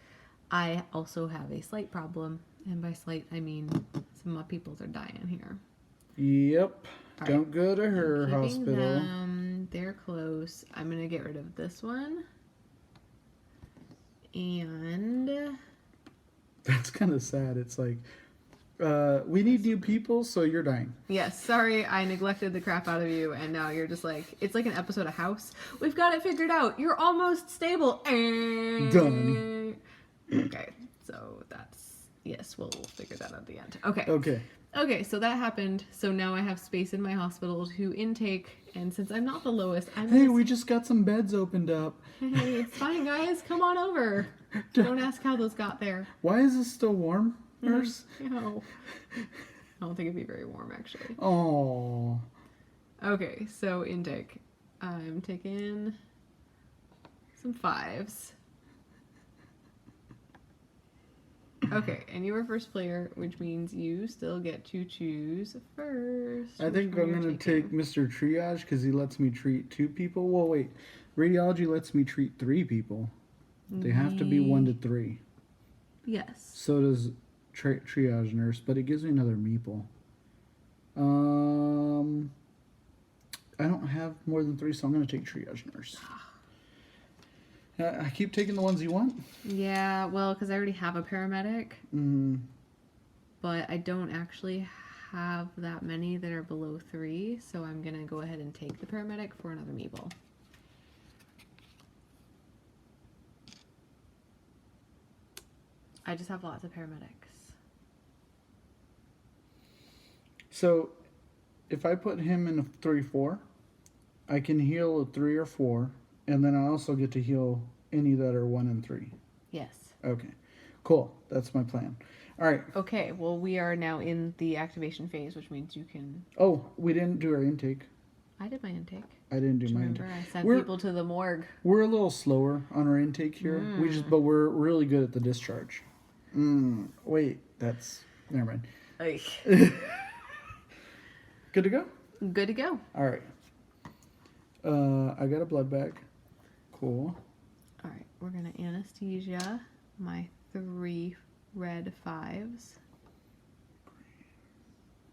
I also have a slight problem, and by slight, I mean some of my peoples are dying here. Yep. All Don't right. go to her I'm keeping hospital. them. They're close. I'm going to get rid of this one. And That's kind of sad. It's like, we need new people, so you're dying. yes, sorry, I neglected the crap out of you, and now you're just like, it's like an episode of House. We've got it figured out. You're almost stable. Done. Okay, so that's, yes, we'll figure that out at the end. Okay. Okay. Okay, so that happened. So now I have space in my hospital to intake, and since I'm not the lowest, Hey, we just got some beds opened up. Hey, it's fine, guys. Come on over. Don't ask how those got there. Why is this still warm, nurse? No. I don't think it'd be very warm, actually. Oh. Okay, so intake. I'm taking some 5s. Okay, and you were first player, which means you still get to choose first. I think I'm going to take Mr. Triage because he lets me treat 2 people. Well, wait. Radiology lets me treat 3 people. They have to be 1 to 3. Yes. So does triage nurse, but it gives me another meeple. I don't have more than 3, so I'm going to take triage nurse. I keep taking the ones you want. Yeah, well, because I already have a paramedic. But I don't actually have that many that are below 3, so I'm going to go ahead and take the paramedic for another meeple. I just have lots of paramedics. So, if I put him in a 3-4, I can heal a 3 or 4, and then I also get to heal any that are 1 and 3. Yes. Okay, cool. That's my plan. All right. Okay, well, we are now in the activation phase, which means you can... Oh, we didn't do our intake. I did my intake. I didn't do my Remember, intake. I sent people to the morgue. We're a little slower on our intake here. But we're really good at the discharge. Wait, that's... Never mind. Good to go? Good to go. All right. I got a blood bag. Cool. All right, we're going to anesthesia my 3 red 5s.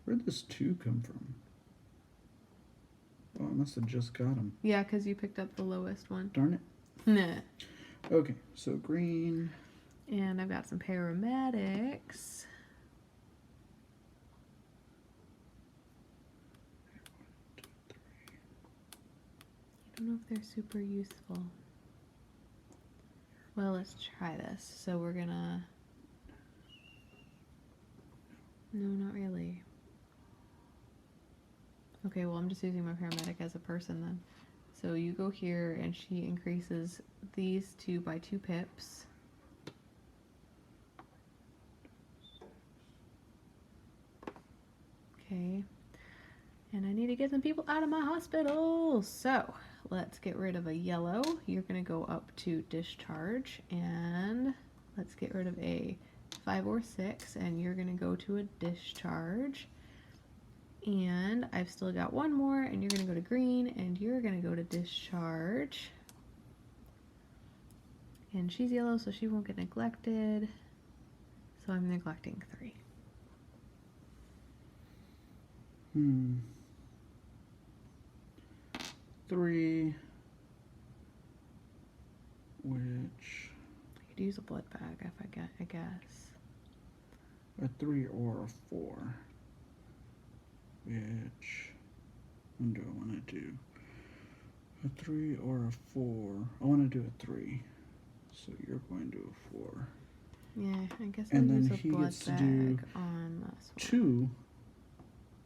Where'd this 2 come from? Oh, I must have just got them. Yeah, because you picked up the lowest one. Darn it. Nah. Okay, so green. And I've got some paramedics. I don't know if they're super useful. Well, let's try this. So we're gonna... No, not really. Okay, well, I'm just using my paramedic as a person then. So you go here, and she increases these 2 by 2 pips. Okay. And I need to get some people out of my hospital. So let's get rid of a yellow. You're going to go up to discharge. And let's get rid of a 5 or 6. And you're going to go to a discharge. And I've still got 1 more. And you're going to go to green. And you're going to go to discharge. And she's yellow, so she won't get neglected. So I'm neglecting 3. 3, which I could use a blood bag if I guess. a 3 or a 4, which one do I want to do? A 3 or a 4? I want to do a 3, so you're going to a 4. Yeah, I guess I'll And then use a he blood gets to bag do on this one. 2,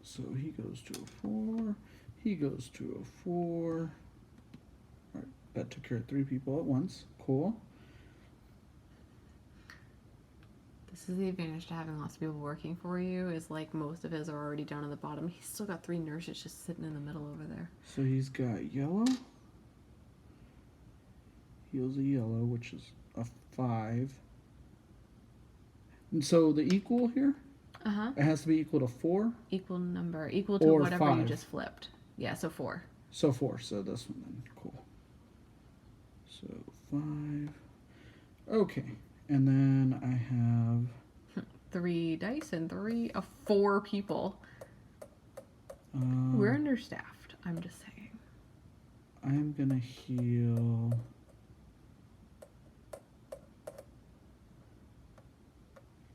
so he goes to a 4. He goes to a 4. All right, that took care of 3 people at once. Cool. This is the advantage to having lots of people working for you, is like most of his are already down at the bottom. He's still got 3 nurses just sitting in the middle over there. So he's got yellow. Heals a yellow, which is a 5. And so the equal here, it has to be equal to 4? Equal number, equal to or whatever 5. you just flipped. Yeah, so 4. So 4, so this one then, cool. So 5. Okay, and then I have 3 dice and 4 people. We're understaffed, I'm just saying. I'm gonna heal.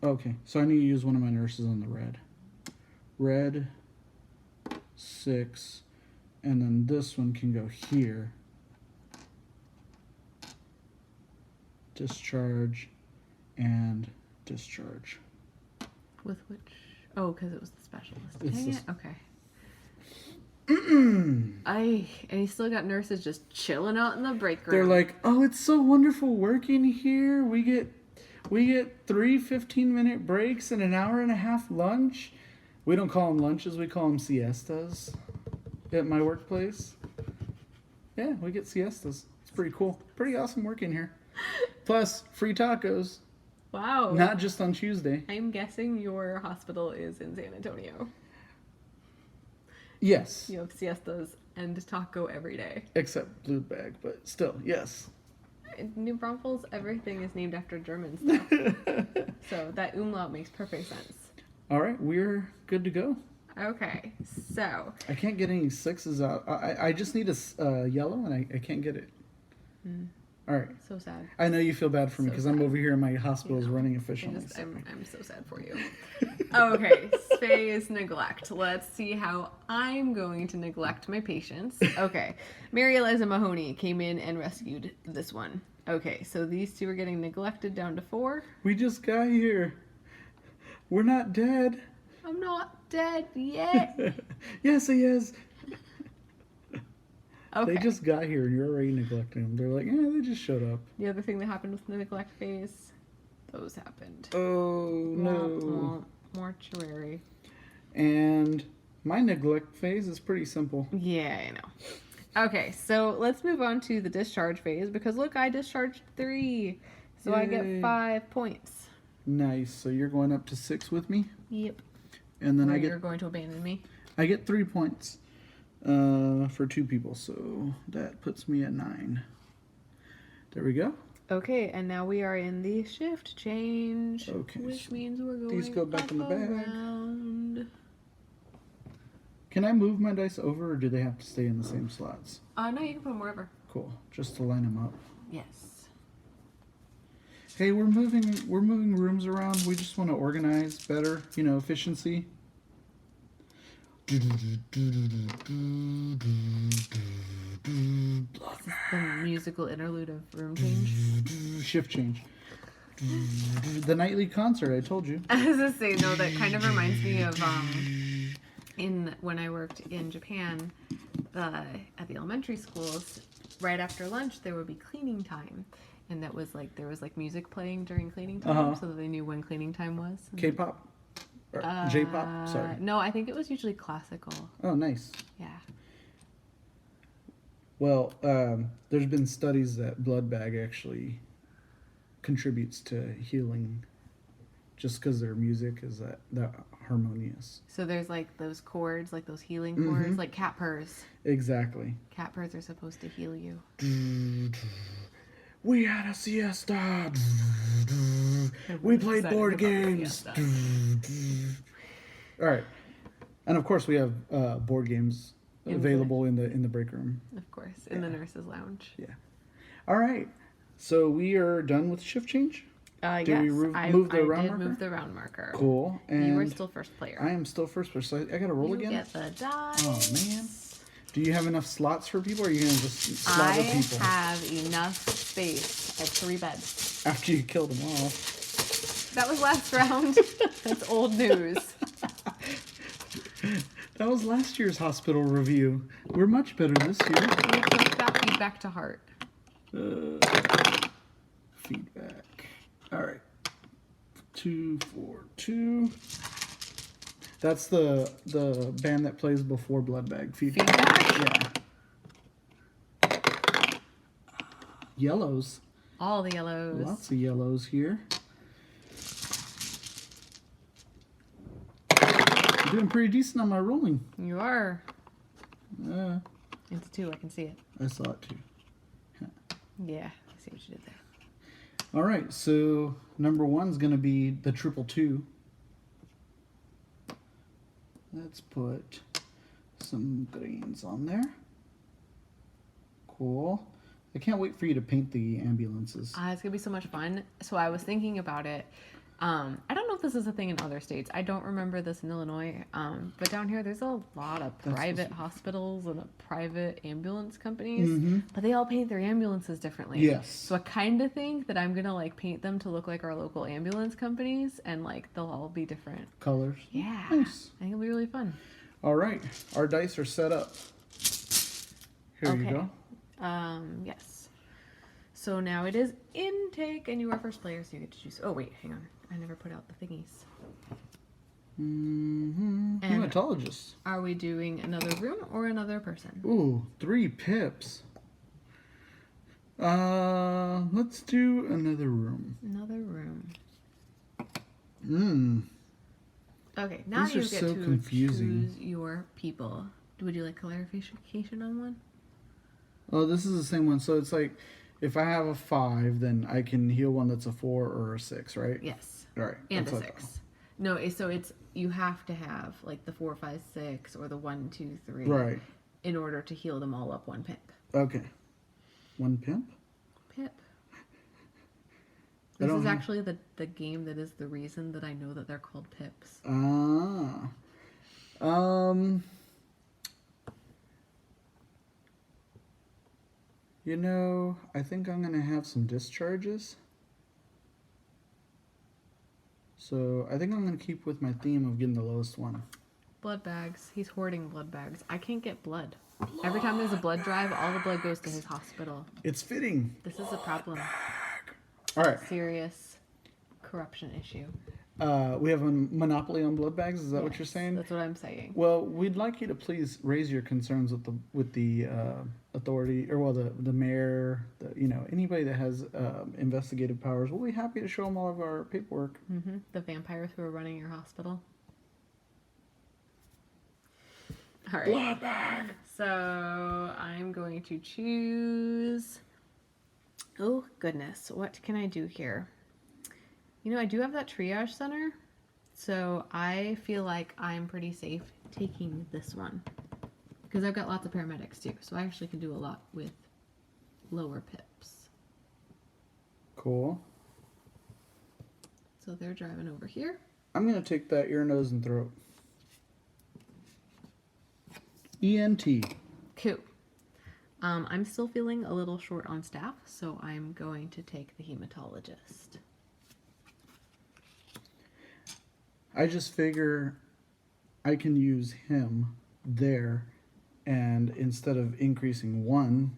Okay, so I need to use one of my nurses on the red. Red, 6, and then this one can go here. Discharge and discharge. With which? Oh, because it was the specialist. It's Dang this- it. Okay. And he's still got nurses just chilling out in the break room. They're like, oh, it's so wonderful working here. We get 3 15-minute breaks and an hour and a half lunch. We don't call them lunches, we call them siestas at my workplace. Yeah, we get siestas. It's pretty cool. Pretty awesome working here. Plus, free tacos. Wow. Not just on Tuesday. I'm guessing your hospital is in San Antonio. Yes. You have siestas and taco every day. Except blue bag, but still, yes. In New Braunfels, everything is named after German stuff. So that umlaut makes perfect sense. All right, we're good to go. Okay, so. I can't get any 6s out. I just need a yellow, and I can't get it. All right. So sad. I know you feel bad for me So because I'm sad. over here and my hospital is running efficiently. I'm so sad for you. Okay, phase neglect. Let's see how I'm going to neglect my patients. Okay, Mary Eliza Mahoney came in and rescued this one. Okay, so these 2 are getting neglected down to 4. We just got here. We're not dead. I'm not dead yet. Yes, he is. Okay. They just got here and you're already neglecting them. They're like, yeah, they just showed up. The other thing that happened with the neglect phase, those happened. Oh, no. Mortuary. And my neglect phase is pretty simple. Yeah, I know. Okay, so let's move on to the discharge phase because look, I discharged 3. So I get Yay. 5 points. Nice. So you're going up to 6 with me? Yep. And then You're going to abandon me. I get 3 points for 2 people. So that puts me at 9. There we go. Okay, and now we are in the shift change. Okay, Which so means we're going these go back up in the bag. around. Can I move my dice over or do they have to stay in the same slots? No, you can put them wherever. Cool. Just to line them up. Yes. Hey, we're moving rooms around. We just want to organize better, efficiency. This is the musical interlude of room change. Shift change. The nightly concert, I told you. I was gonna say, no, that kind of reminds me of when I worked in Japan at the elementary schools. Right after lunch, there would be cleaning time, and that was like there was like music playing during cleaning time, so that they knew when cleaning time was. K-pop? Or J-pop? Sorry. No, I think it was usually classical. Oh, nice. Yeah. Well, there's been studies that blood bag actually contributes to healing just because their music is that harmonious. So there's like those chords, like those healing chords, like cat purrs. Exactly. Cat purrs are supposed to heal you. We had a siesta. We played board games. All right. And of course we have board games available in the break room. Of course, in the nurse's lounge. Yeah. All right. So we are done with shift change? Yes, we move the round marker? move the round marker. Cool. And You were still first player. I am still first player. So I got to roll You again? get the dice. Oh, man. Do you have enough slots for people, or are you going to just slaughter people? I have enough space. I have 3 beds. After you kill them all. That was last round. That's old news. That was last year's hospital review. We're much better this year. We took that feedback to heart. Feedback. All right. 242. That's the band that plays before Blood Bag. Feedback? Yeah. Yellows. All the yellows. Lots of yellows here. I'm doing pretty decent on my rolling. You are. Uh, It's 2. I can see it. I saw it too. Yeah, I see what you did there. All right, so number 1's going to be the 222. Let's put some greens on there. Cool. I can't wait for you to paint the ambulances. It's going to be so much fun. So I was thinking about it. I don't know if this is a thing in other states. I don't remember this in Illinois. But down here, there's a lot of private hospitals and private ambulance companies. But they all paint their ambulances differently. Yes. So I kind of think that I'm going to like paint them to look like our local ambulance companies. And like they'll all be different Colors. Yeah. Nice. I think it'll be really fun. All right. Our dice are set up. Here you go. Yes. So now it is intake, and you are first player, so you get to choose. Oh, wait, hang on. I never put out the thingies. Hematologist. Are we doing another room or another person? Ooh, 3 pips. Let's do another room. Another room. Okay, now These you are get so to confusing. choose your people. Would you like clarification on one? Oh, this is the same one. So it's like, if I have a 5, then I can heal one that's a 4 or a 6, right? Yes. All right. And a 6. No, so it's you have to have like the 4, 5, 6 or the 1, 2, 3. Right. In order to heal them all up 1 pip. Okay. 1 pimp? Pip. This is actually the game that is the reason that I know that they're called pips. You know, I think I'm going to have some discharges. So I think I'm going to keep with my theme of getting the lowest one. Blood bags. He's hoarding blood bags. I can't get blood. Every time there's a blood drive, all the blood goes to his hospital. It's fitting. This is a problem. All right. Serious corruption issue. We have a monopoly on blood bags. Is that what you're saying? That's what I'm saying. Well, we'd like you to please raise your concerns with the authority, or the mayor, anybody that has investigative powers. We'll be happy to show them all of our paperwork. The vampires who are running your hospital. All right. Blood bag. So I'm going to choose. Oh goodness, what can I do here? I do have that triage center, so I feel like I'm pretty safe taking this one because I've got lots of paramedics too, so I actually can do a lot with lower pips. Cool. So they're driving over here. I'm going to take that ear, nose, and throat. ENT. Cool. I'm still feeling a little short on staff, so I'm going to take the hematologist. I just figure I can use him there, and instead of increasing 1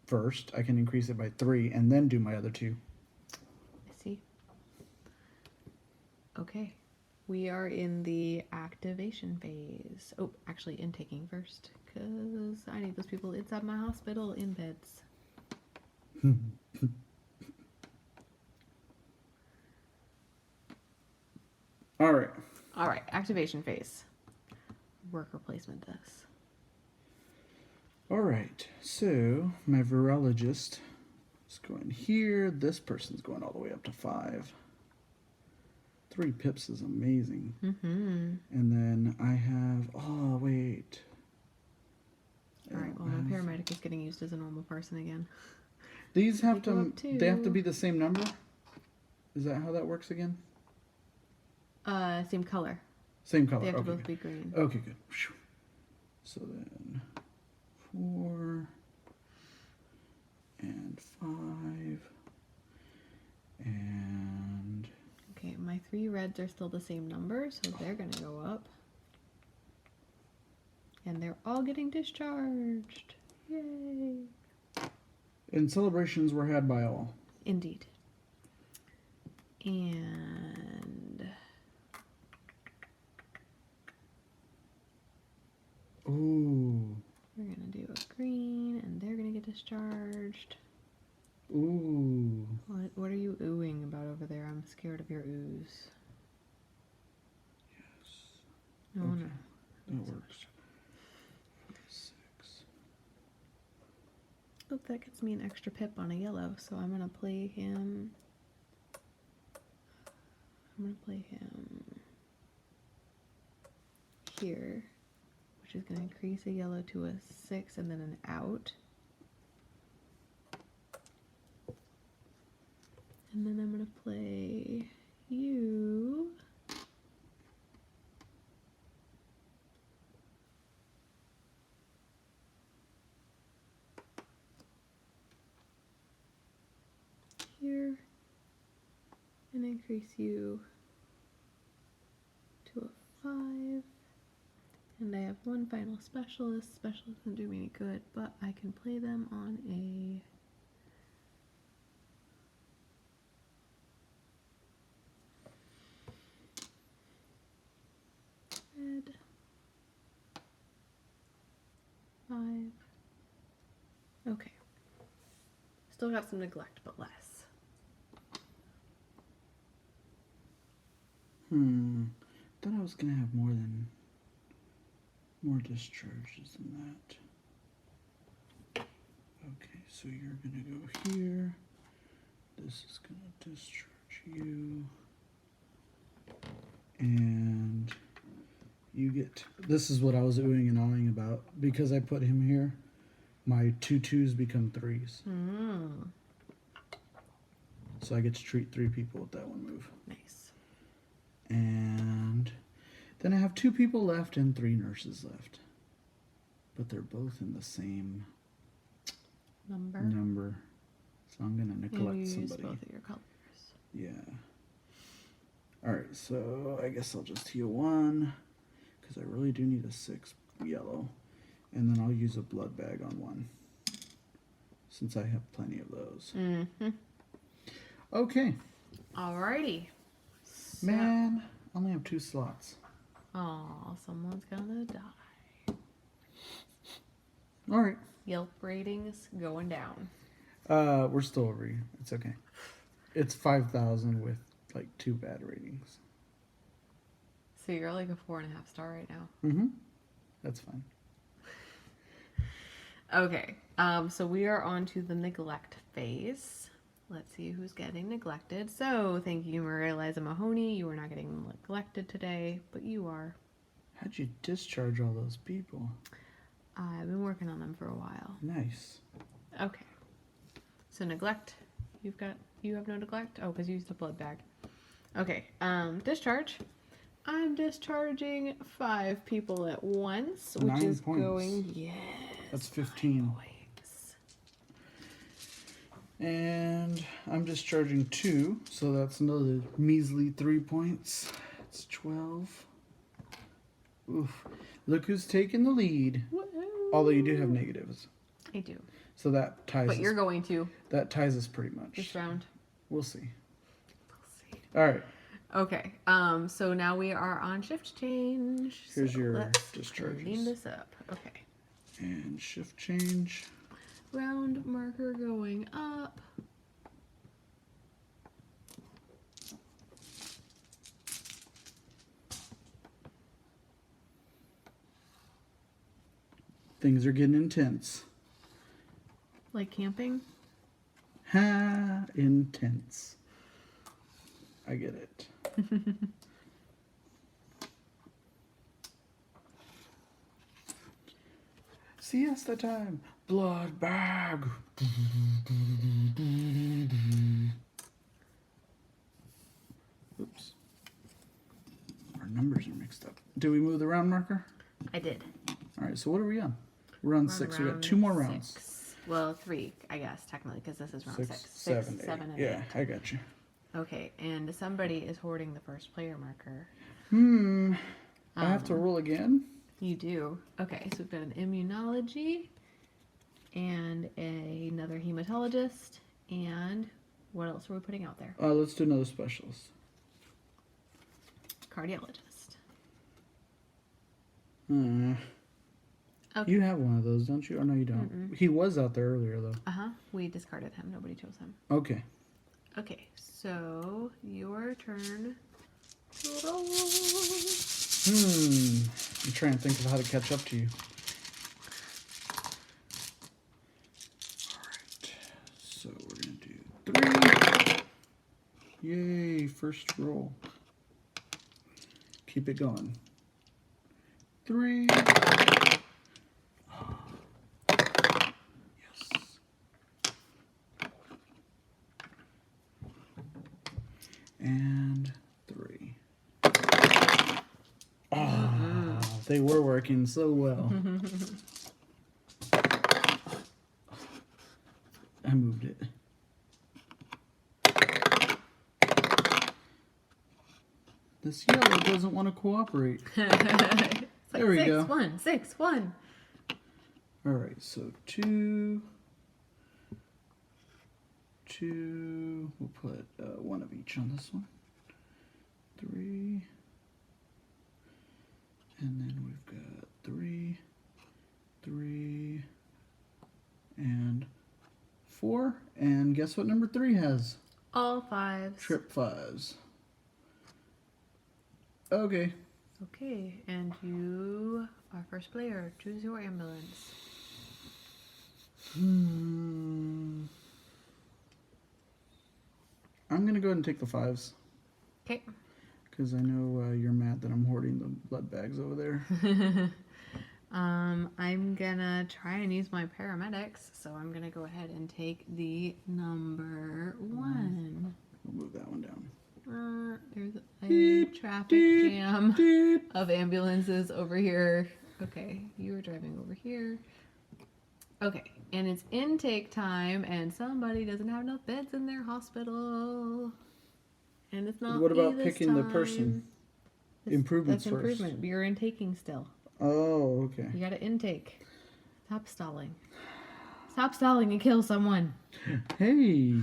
first, I can increase it by 3 and then do my other 2. I see. Okay. We are in the activation phase. Oh, actually intaking first, because I need those people inside my hospital in beds. All right. All right, activation phase. Worker placement this. All right. So my virologist is going here. This person's going all the way up to 5. 3 pips is amazing. And then I have, oh, wait. All right, well, my paramedic is getting used as a normal person again. These have they have to be the same number? Is that how that works again? Same color. Same color. They have to Okay, both good. be green. Okay, good. So then 4 and 5 and... Okay, my 3 reds are still the same number, so they're going to go up. And they're all getting discharged. Yay! And celebrations were had by all. Indeed. And Discharged. Ooh. What are you oohing about over there? I'm scared of your ooze. Yes. No, Okay. no. That works. 6. Oh, that gets me an extra pip on a yellow, so I'm gonna play him. Here, which is gonna increase a yellow to a 6 and then an out. And then I'm gonna play you. Here. And increase you to a 5. And I have one final specialist. Specialist doesn't do me any good, but I can play them on a red 5. Okay. Still got some neglect, but less. Thought I was gonna have more discharges than that. Okay, so you're gonna go here. This is gonna discharge you. And you get, this is what I was oohing and awing about. Because I put him here, my 2 2s become 3s. So I get to treat 3 people with that one move. Nice. And then I have 2 people left and 3 nurses left. But they're both in the same number. So I'm gonna neglect use somebody. both of your colors. Yeah. Alright, so I guess I'll just heal 1. Because I really do need a 6 yellow. And then I'll use a blood bag on 1. Since I have plenty of those. Okay. Alrighty. So, Man, I only have 2 slots. oh, someone's gonna die. Alright. Yelp ratings going down. We're still over you. It's okay. It's 5,000 with like 2 bad ratings. So you're like a 4.5 star right now. That's fine. Okay. So we are on to the neglect phase. Let's see who's getting neglected. So thank you, Maria Eliza Mahoney. You are not getting neglected today, but you are. How'd you discharge all those people? I've been working on them for a while. Nice. Okay. So neglect. You have no neglect? Oh, because you used a blood bag. Okay. Discharge. I'm discharging 5 people at once, which 9 is points. going, yes. That's 15. Points. And I'm discharging 2, so that's another measly 3 points. It's 12. Oof. Look who's taking the lead. Woo-hoo. Although you do have negatives. I do. So that ties But us. you're going to. That ties us pretty much. This round. We'll see. We'll see. All right. Okay. So now we are on shift change. Here's so your let's discharges. clean this up. Okay. And shift change. Round marker going up. Things are getting intense. Like camping? Ha! Intense. I get it. Siesta time. Blood bag. Oops. Our numbers are mixed up. Did we move the round marker? I did. All right, so what are we on? We're on 6. We got 2 more rounds. 6. Well, 3, I guess, technically, because this is round 6. 7, 7, and yeah, 8. I got you. Okay, and somebody is hoarding the first player marker. I have to roll again? You do. Okay, so we've got an immunology and another hematologist, and what else are we putting out there? Let's do another specialist. Cardiologist. Okay. You have one of those, don't you? Or no, you don't. He was out there earlier, though. We discarded him. Nobody chose him. Okay. Okay, so your turn to roll. I'm trying to think of how to catch up to you. Alright. So we're going to do 3. Yay, first roll. Keep it going. 3. Yes. And 3. Oh, they were working so well. I moved it. This yellow doesn't want to cooperate. It's like there we go. 1, 6, 1. All right, so 2. We'll put 1 of each on this one. 3. And then we've got 3, 3, and 4. And guess what number 3 has? All 5s. Trip 5s. Okay. Okay, and you are first player. Choose your ambulance. I'm going to go ahead and take the 5s. Okay. Because I know you're mad that I'm hoarding the blood bags over there. I'm gonna try and use my paramedics, so I'm gonna go ahead and take the number 1. We'll move that one down. There's a Beep, traffic beep, jam beep. of ambulances over here. Okay, you are driving over here. Okay, and it's intake time, and somebody doesn't have enough beds in their hospital. And it's not. What about me this picking the time. person? Improvements That's first. improvement. You're intaking still. Oh, okay. You gotta intake. Stop stalling. Stop stalling and kill someone. Hey.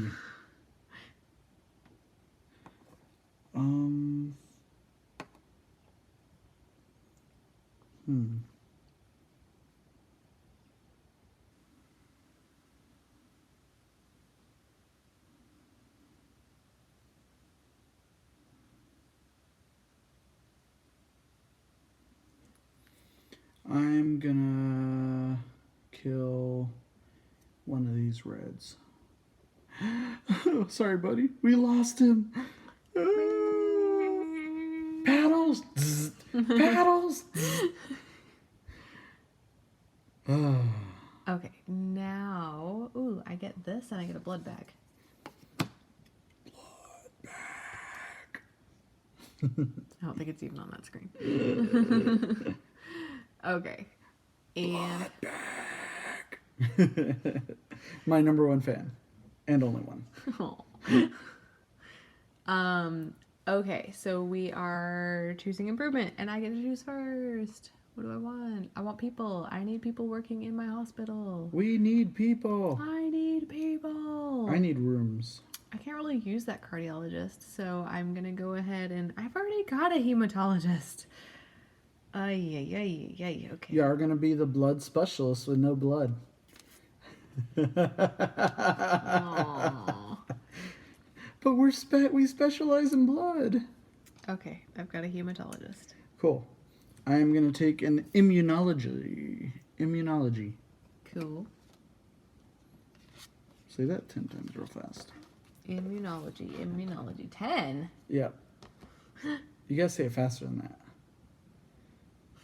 I'm gonna kill one of these reds. Sorry, buddy. We lost him. Paddles! Paddles! Okay, now, ooh, I get this and I get a blood bag. Blood bag. I don't think it's even on that screen. Okay, and Blood bag. My number 1 fan, and only one. Okay, so we are choosing improvement, and I get to choose first. What do I want? I want people. I need people working in my hospital. We need people. I need people. I need rooms. I can't really use that cardiologist, so I'm gonna go ahead and I've already got a hematologist. Okay. You are gonna be the blood specialist with no blood. Aww. But we specialize in blood. Okay, I've got a hematologist. Cool. I am gonna take an immunology. Cool. Say that 10 times real fast. Immunology. 10? Yep. You gotta say it faster than that.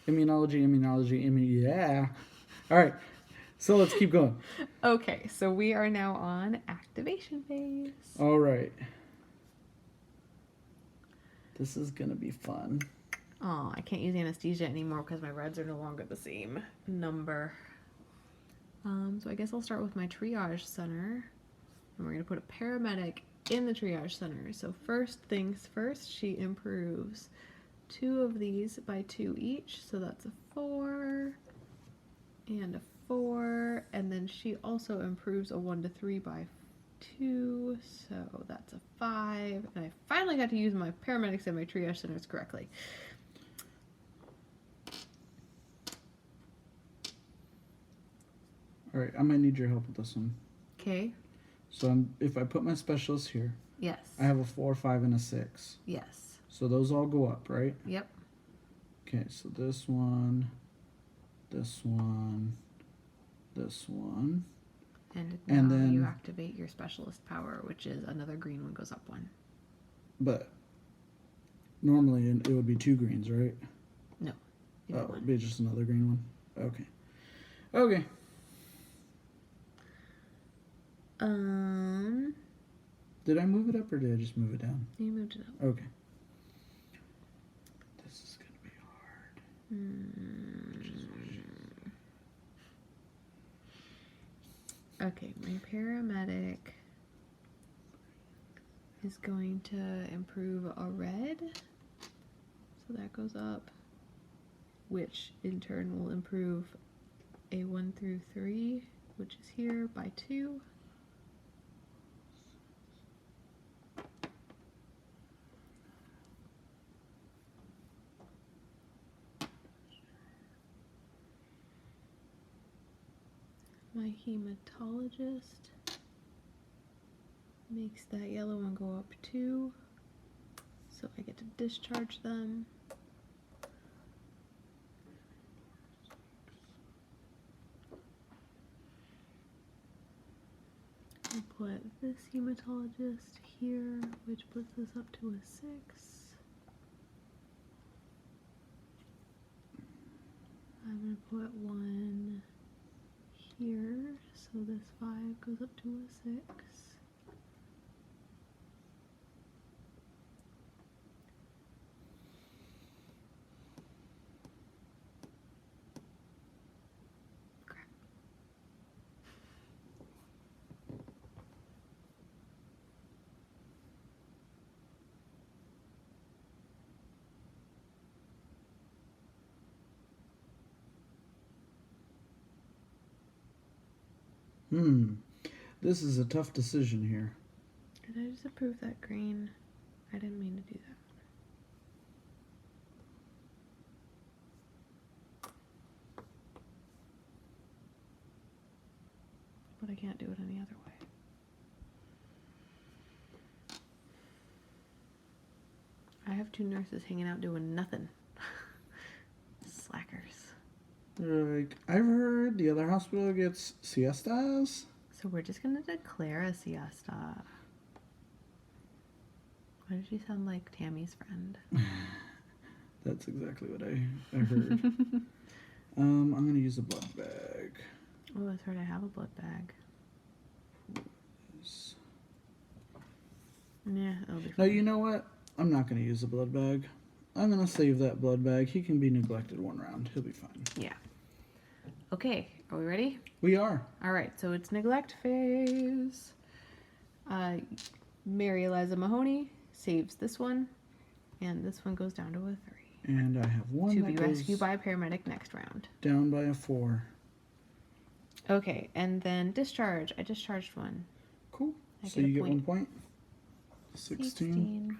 Immunology. Yeah. All right. So let's keep going. Okay, so we are now on activation phase. All right. This is gonna be fun. Oh, I can't use anesthesia anymore because my reds are no longer the same number. So I guess I'll start with my triage center. And we're going to put a paramedic in the triage center. So first things first, she improves 2 of these by 2 each. So that's a 4 and a 4. And then she also improves a 1 to 3 by 2. So that's a 5. And I finally got to use my paramedics and my triage centers correctly. All right, I might need your help with this one. Okay. So if I put my specialist here, Yes. I have a 4, 5, and a 6. Yes. So those all go up, right? Yep. Okay, so this one, this one, this one. And And now then you activate your specialist power, which is another green one goes up 1. But normally it would be 2 greens, right? No. Oh, it would be just another green one. Okay. Okay. Did I move it up or did I just move it down? You moved it up. Okay. This is gonna be hard. Okay, my paramedic is going to improve a red. So that goes up, which in turn will improve a 1 through 3, which is here, by 2. My hematologist makes that yellow one go up 2, so I get to discharge them. I'll put this hematologist here, which puts this up to a 6. I'm going to put 1 here, so this 5 goes up to a 6. Crap. This is a tough decision here. Did I just approve that green? I didn't mean to do that. But I can't do it any other way. I have 2 nurses hanging out doing nothing. Slackers. Like, I've heard the other hospital gets siestas. So we're just gonna declare a siesta. Why did you sound like Tammy's friend? That's exactly what I heard. I'm gonna use a blood bag. Oh, that's right, I have a blood bag. Yeah, it'll be fine. Now, you know what? I'm not gonna use a blood bag. I'm gonna save that blood bag. He can be neglected 1 round. He'll be fine. Yeah. Okay, are we ready? We are. All right, so it's neglect phase. Mary Eliza Mahoney saves this one, and this one goes down to a 3. And I have 1 To that be goes rescued by a paramedic next round. down by a 4. Okay, and then discharge. I discharged 1. Cool. I So get a you get point. 1 point. 16.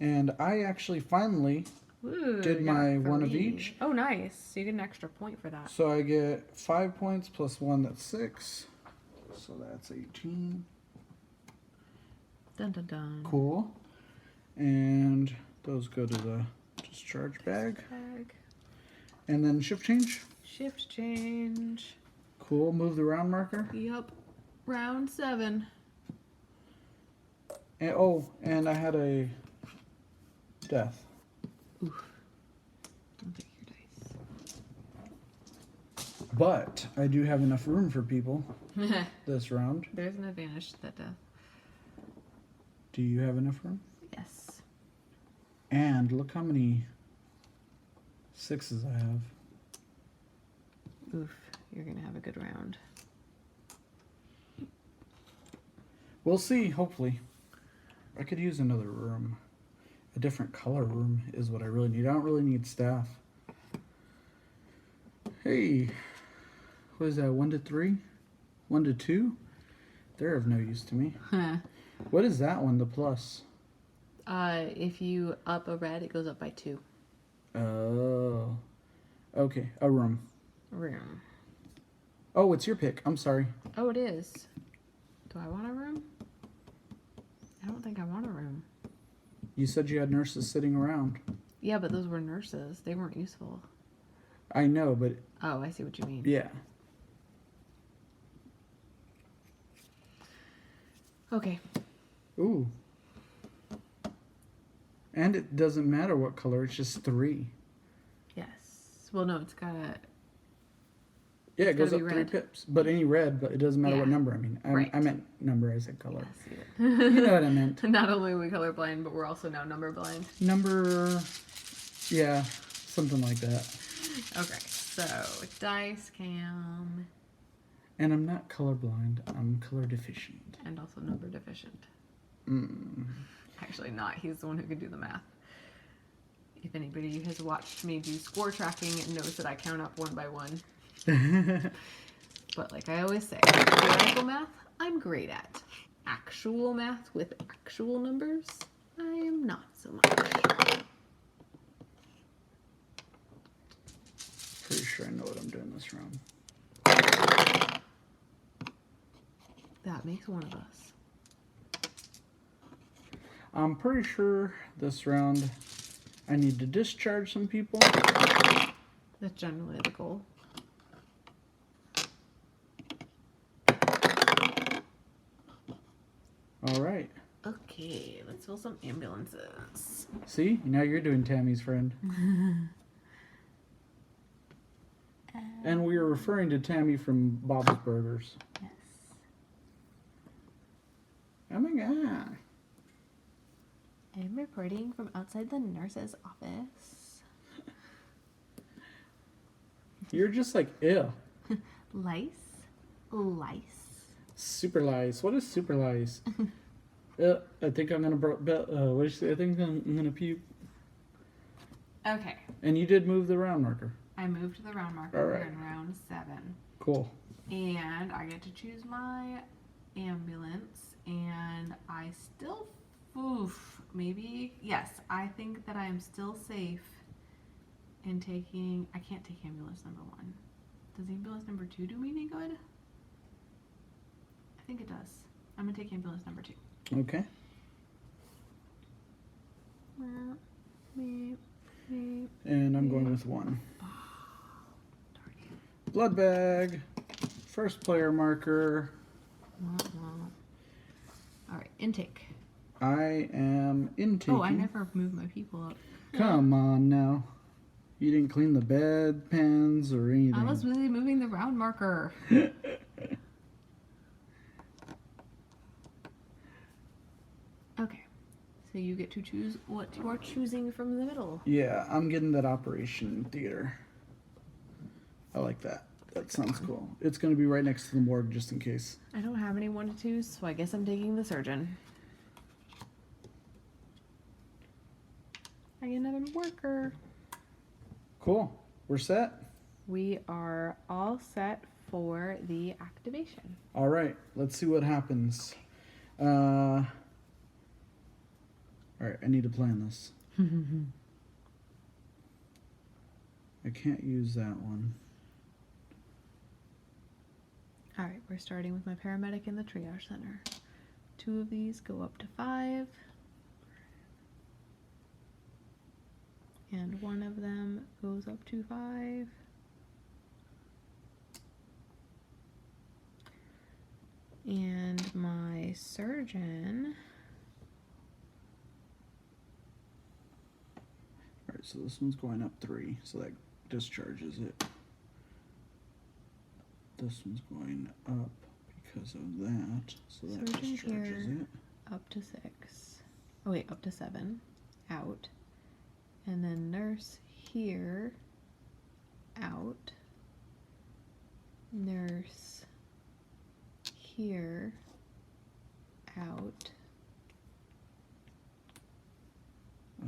And I actually finally Ooh, did you got my 1 of 3. each. Oh, nice. So you get an extra point for that. So I get 5 points plus 1, that's 6. So that's 18. Dun dun dun. Cool. And those go to the discharge bag. And then shift change. Shift change. Cool. Move the round marker. Yep. Round 7. And, oh, and I had a death. Oof. I'll take your dice. But I do have enough room for people this round. There's an advantage to that death. Do you have enough room? Yes. And look how many 6s I have. Oof. You're going to have a good round. We'll see, hopefully. I could use another room. A different color room is what I really need. I don't really need staff. Hey, what is that, 1 to 3? 1 to 2? They're of no use to me. What is that one, the plus? If you up a red, it goes up by 2. Oh. Okay, a room. Room. Oh, it's your pick. I'm sorry. Oh, it is. Do I want a room? I don't think I want a room. You said you had nurses sitting around. Yeah, but those were nurses. They weren't useful. I know, but... Oh, I see what you mean. Yeah. Okay. Ooh. And it doesn't matter what color, it's just 3. Yes. Well, no, it's gotta... Yeah, it goes up be 3 red. pips. But any red, but it doesn't matter what Yeah. number. I mean, Right. I meant number, I said color. Yes, You know what I meant. Not only are we colorblind, but we're also now number blind. Number... Yeah, something like that. Okay, so dice cam. And I'm not colorblind, I'm color deficient. And also number deficient. Mm. Actually not, he's the one who can do the math. If anybody has watched me do score tracking knows that I count up one by one. But like I always say, theoretical math, I'm great at. Actual math with actual numbers, I am not so much. Pretty sure I know what I'm doing this round. That makes one of us. I'm pretty sure this round I need to discharge some people. That's generally the goal. All right. Okay, let's fill some ambulances. See? Now you're doing Tammy's friend. And we are referring to Tammy from Bob's Burgers. Yes. Oh my god. I'm reporting from outside the nurse's office. You're just like, ew. Lice? Lice. Super lice. What is super lice? I think I'm gonna what did you say? I think I'm gonna puke. Okay. And you did move the round marker. I moved to the round marker. All We're right. in round 7. Cool. And I get to choose my ambulance. And I still, maybe, yes, I think that I am still safe in taking, I can't take ambulance number 1. Does ambulance number 2 do me any good? I think it does. I'm gonna take ambulance number 2. Okay. And I'm going with 1. Blood bag. First player marker. Alright, intake. I am intaking. Oh, I never moved my people up. Come on now. You didn't clean the bed pans or anything. I was really moving the round marker. Okay, so you get to choose what you are choosing from the middle. Yeah, I'm getting that operation theater. I like that. That sounds cool. It's going to be right next to the morgue just in case. I don't have any 1 to 2s, so I guess I'm taking the surgeon. I get another worker. Cool. We're set. We are all set for the activation. All right. Let's see what happens. All right. I need to plan this. I can't use that one. All right, we're starting with my paramedic in the triage center. 2 of these go up to 5. And 1 of them goes up to 5. And my surgeon... All right, so this one's going up 3, so that discharges it. This one's going up because of that, so that Surgeon discharges here. it. Up to 6. Oh wait, up to 7. Out. And then nurse here. Out. Nurse here. Out.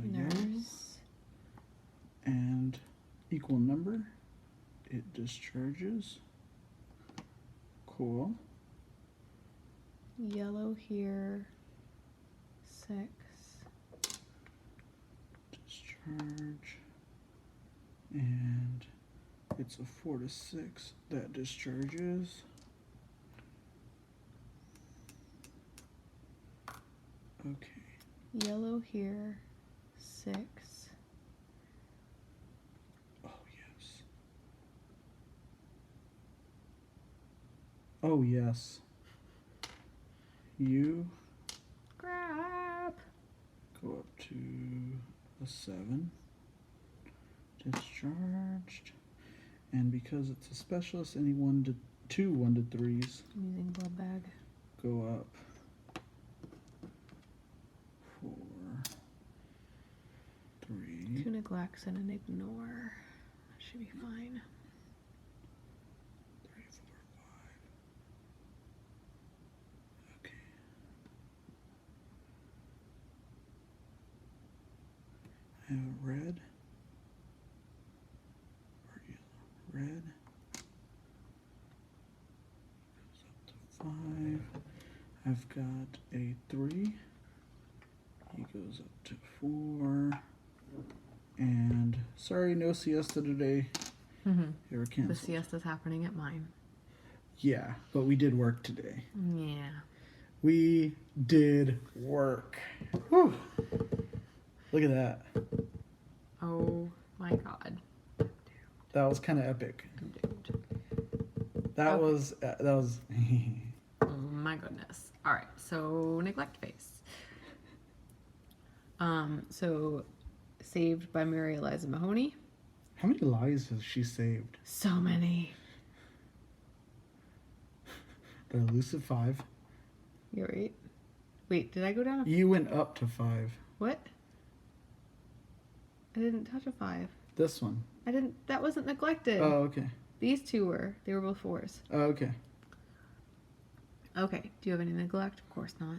A yellow Nurse. and equal number. It discharges. Cool. Yellow here. 6. Discharge. And It's a 4 to 6. That discharges. Okay. Yellow here, 6. Oh, yes. Oh, yes. You Crap. go up to a 7. Discharged. And because it's a specialist, any 2 1 to 3s I'm using blood bag. go up. 4, 3. 2 neglects and an ignore. That should be fine. 3, 4, 5. Okay. I have a red. Or yellow. Red. Goes up to 5. I've got a 3. He goes up to 4. And sorry, no siesta today. They were The canceled. siesta's happening at mine. Yeah, but we did work today. Yeah. We did work. Whew. Look at that. Oh my god. That was kind of epic. I'm doomed. That Okay. was. Oh my goodness. Alright, so neglect phase. So saved by Mary Eliza Mahoney. How many lives has she saved? So many. The elusive 5. You're right. Wait, did I go down? You went up to 5. What? I didn't touch a 5. This one. I didn't. That wasn't neglected. Oh, okay. These 2 were. They were both 4s. Oh, okay. Okay. Do you have any neglect? Of course not.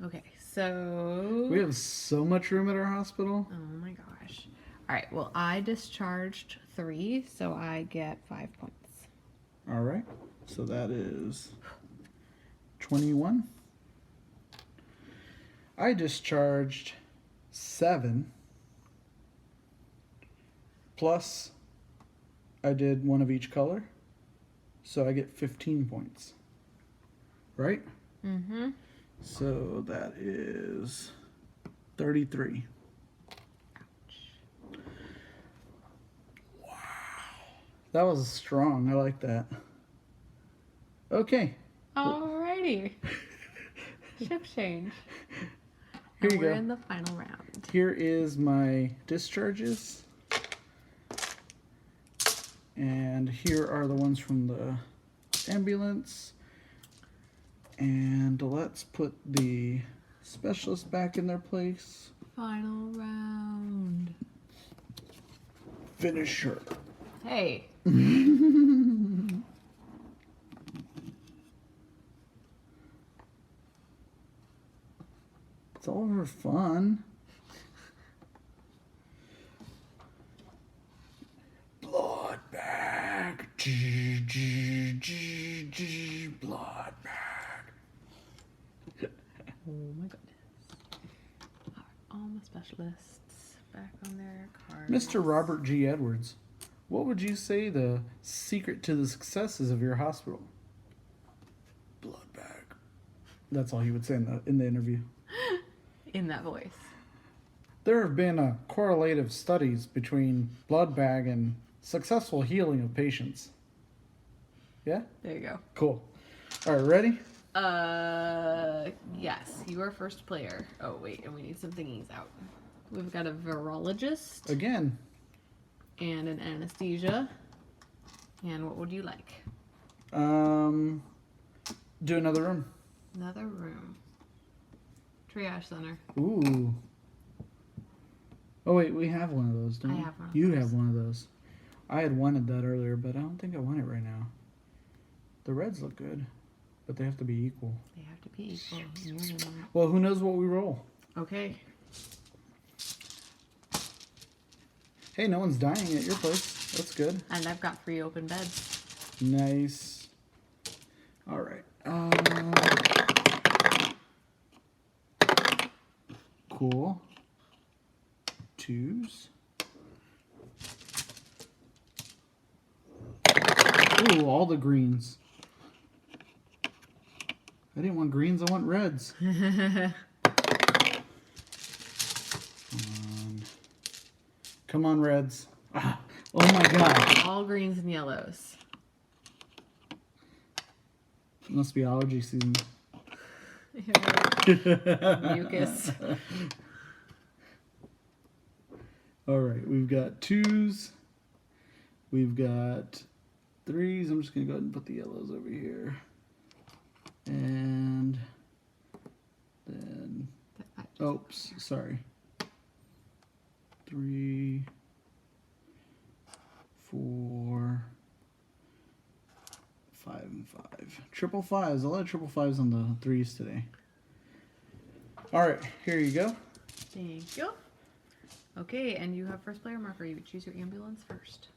Okay, so We have so much room at our hospital. oh my gosh. All right. Well, I discharged 3, so I get 5 points. All right. So that is 21. I discharged 7. Plus, I did 1 of each color. So I get 15 points. Right? Mm-hmm. So that is 33. Ouch. Wow. That was strong. I like that. Okay. Alrighty. Ship change. Here And you we're go. in the final round. Here is my discharges. And here are the ones from the ambulance. And let's put the specialists back in their place. Final round. Finish her. Hey. It's all for fun. Blood bag. Blood bag. Oh my goodness. All my specialists back on their cards. Mr. Robert G. Edwards, what would you say the secret to the successes of your hospital? Blood bag. That's all he would say in the interview. In that voice. There have been correlative studies between blood bag and successful healing of patients. Yeah? There you go. Cool. All right, ready? Yes, you are first player. Oh, wait, and we need some thingies out. We've got a virologist Again. and an anesthesia. And what would you like? Do another room. Another room. Triage center. Ooh. Oh, wait, we have one of those, don't we? I have one of You those. have one of those. I had wanted that earlier, but I don't think I want it right now. The reds look good, but they have to be equal. They have to be equal. And yours are not. Well, who knows what we roll? Okay. Hey, no one's dying at your place. That's good. And I've got 3 open beds. Nice. All right. Cool. 2s. Ooh, all the greens. I didn't want greens, I want reds. Come on, reds. Ah, oh my god. All greens and yellows. It must be allergy season. Mucus. All right, we've got 2s. We've got 3s. I'm just going to go ahead and put the yellows over here. And then, oops, sorry. 3, 4, 5, and 5. Triple fives. A lot of triple fives on the 3s today. All right, here you go. Thank you. Okay, and you have first player marker. You would choose your ambulance first.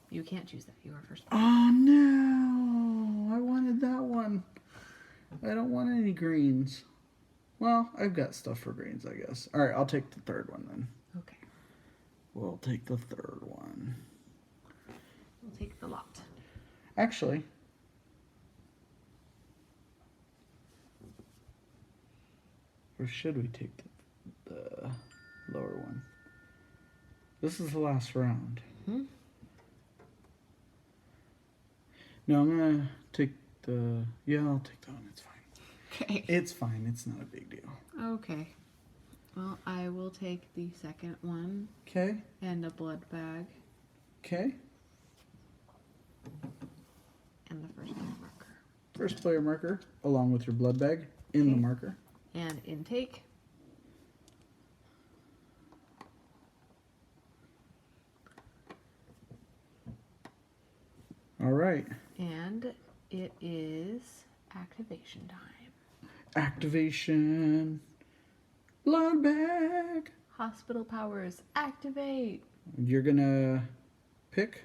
You can't choose that. You are first player. Oh no! I wanted that one. I don't want any greens. Well, I've got stuff for greens, I guess. All right, I'll take the third one then. Okay. We'll take the third one. We'll take the lot. Actually, or should we take the lower one? This is the last round. Hmm? No, I'm gonna take the. Yeah, I'll take that one. It's fine. Okay. It's fine. It's not a big deal. Okay. Well, I will take the second one. Okay. And a blood bag. Okay. And the first player marker. First player marker, along with your blood bag in the marker. And intake. All right. And it is activation time. Activation. Blood bag. Hospital powers activate. You're gonna pick.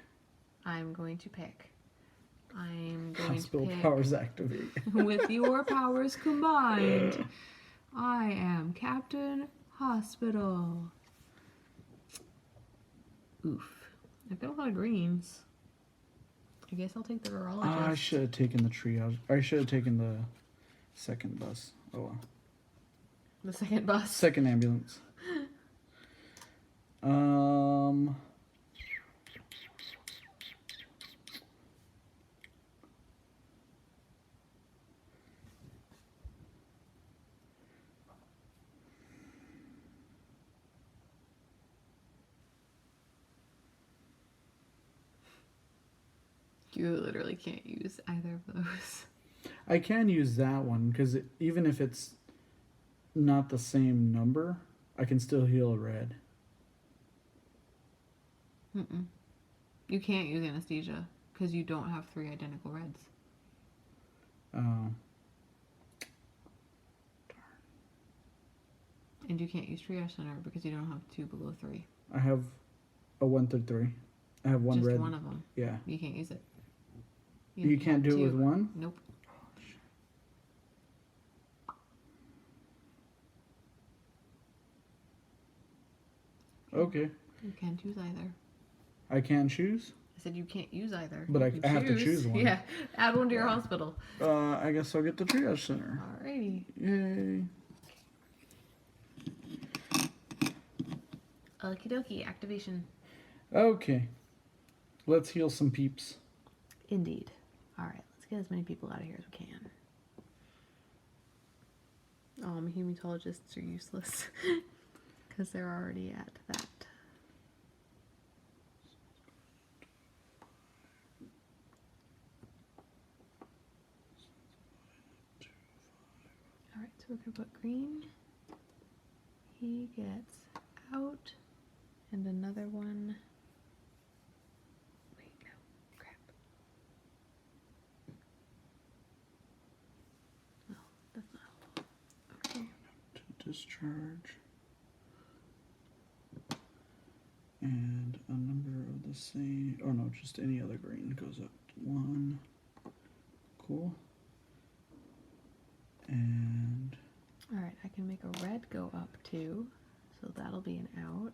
I'm going to pick. I'm going Hospital to pick. powers activate. With your powers combined, I am Captain Hospital. Oof. I've got a lot of greens. I guess I'll take the virologist. I should have taken the triage. I should have taken the second bus. Oh well. The second bus. Second ambulance. You literally can't use either of those. I can use that one because even if it's not the same number, I can still heal a red. Mm-mm. You can't use anesthesia because you don't have 3 identical reds. Oh. Darn. And you can't use triage center because you don't have 2 below 3. I have a 1 through 3. I have one Just red. one of them. Yeah. You can't use it. You can't do it with 1? Nope. Okay. You can't choose either. I can choose? I said you can't use either. But I have to choose one. Yeah. Add one to your hospital. I guess I'll get the triage center. Alrighty. Yay. Okie dokie. Activation. Okay. Let's heal some peeps. Indeed. Alright. Let's get as many people out of here as we can. Hematologists are useless. Because they're already at that. Alright, so we're going to put green. He gets out. And another one. Wait, no. Crap. No, that's not helpful. Okay. To discharge. And a number of the same, oh no, just any other green goes up. 1. Cool. And Alright, I can make a red go up too. So that'll be an out.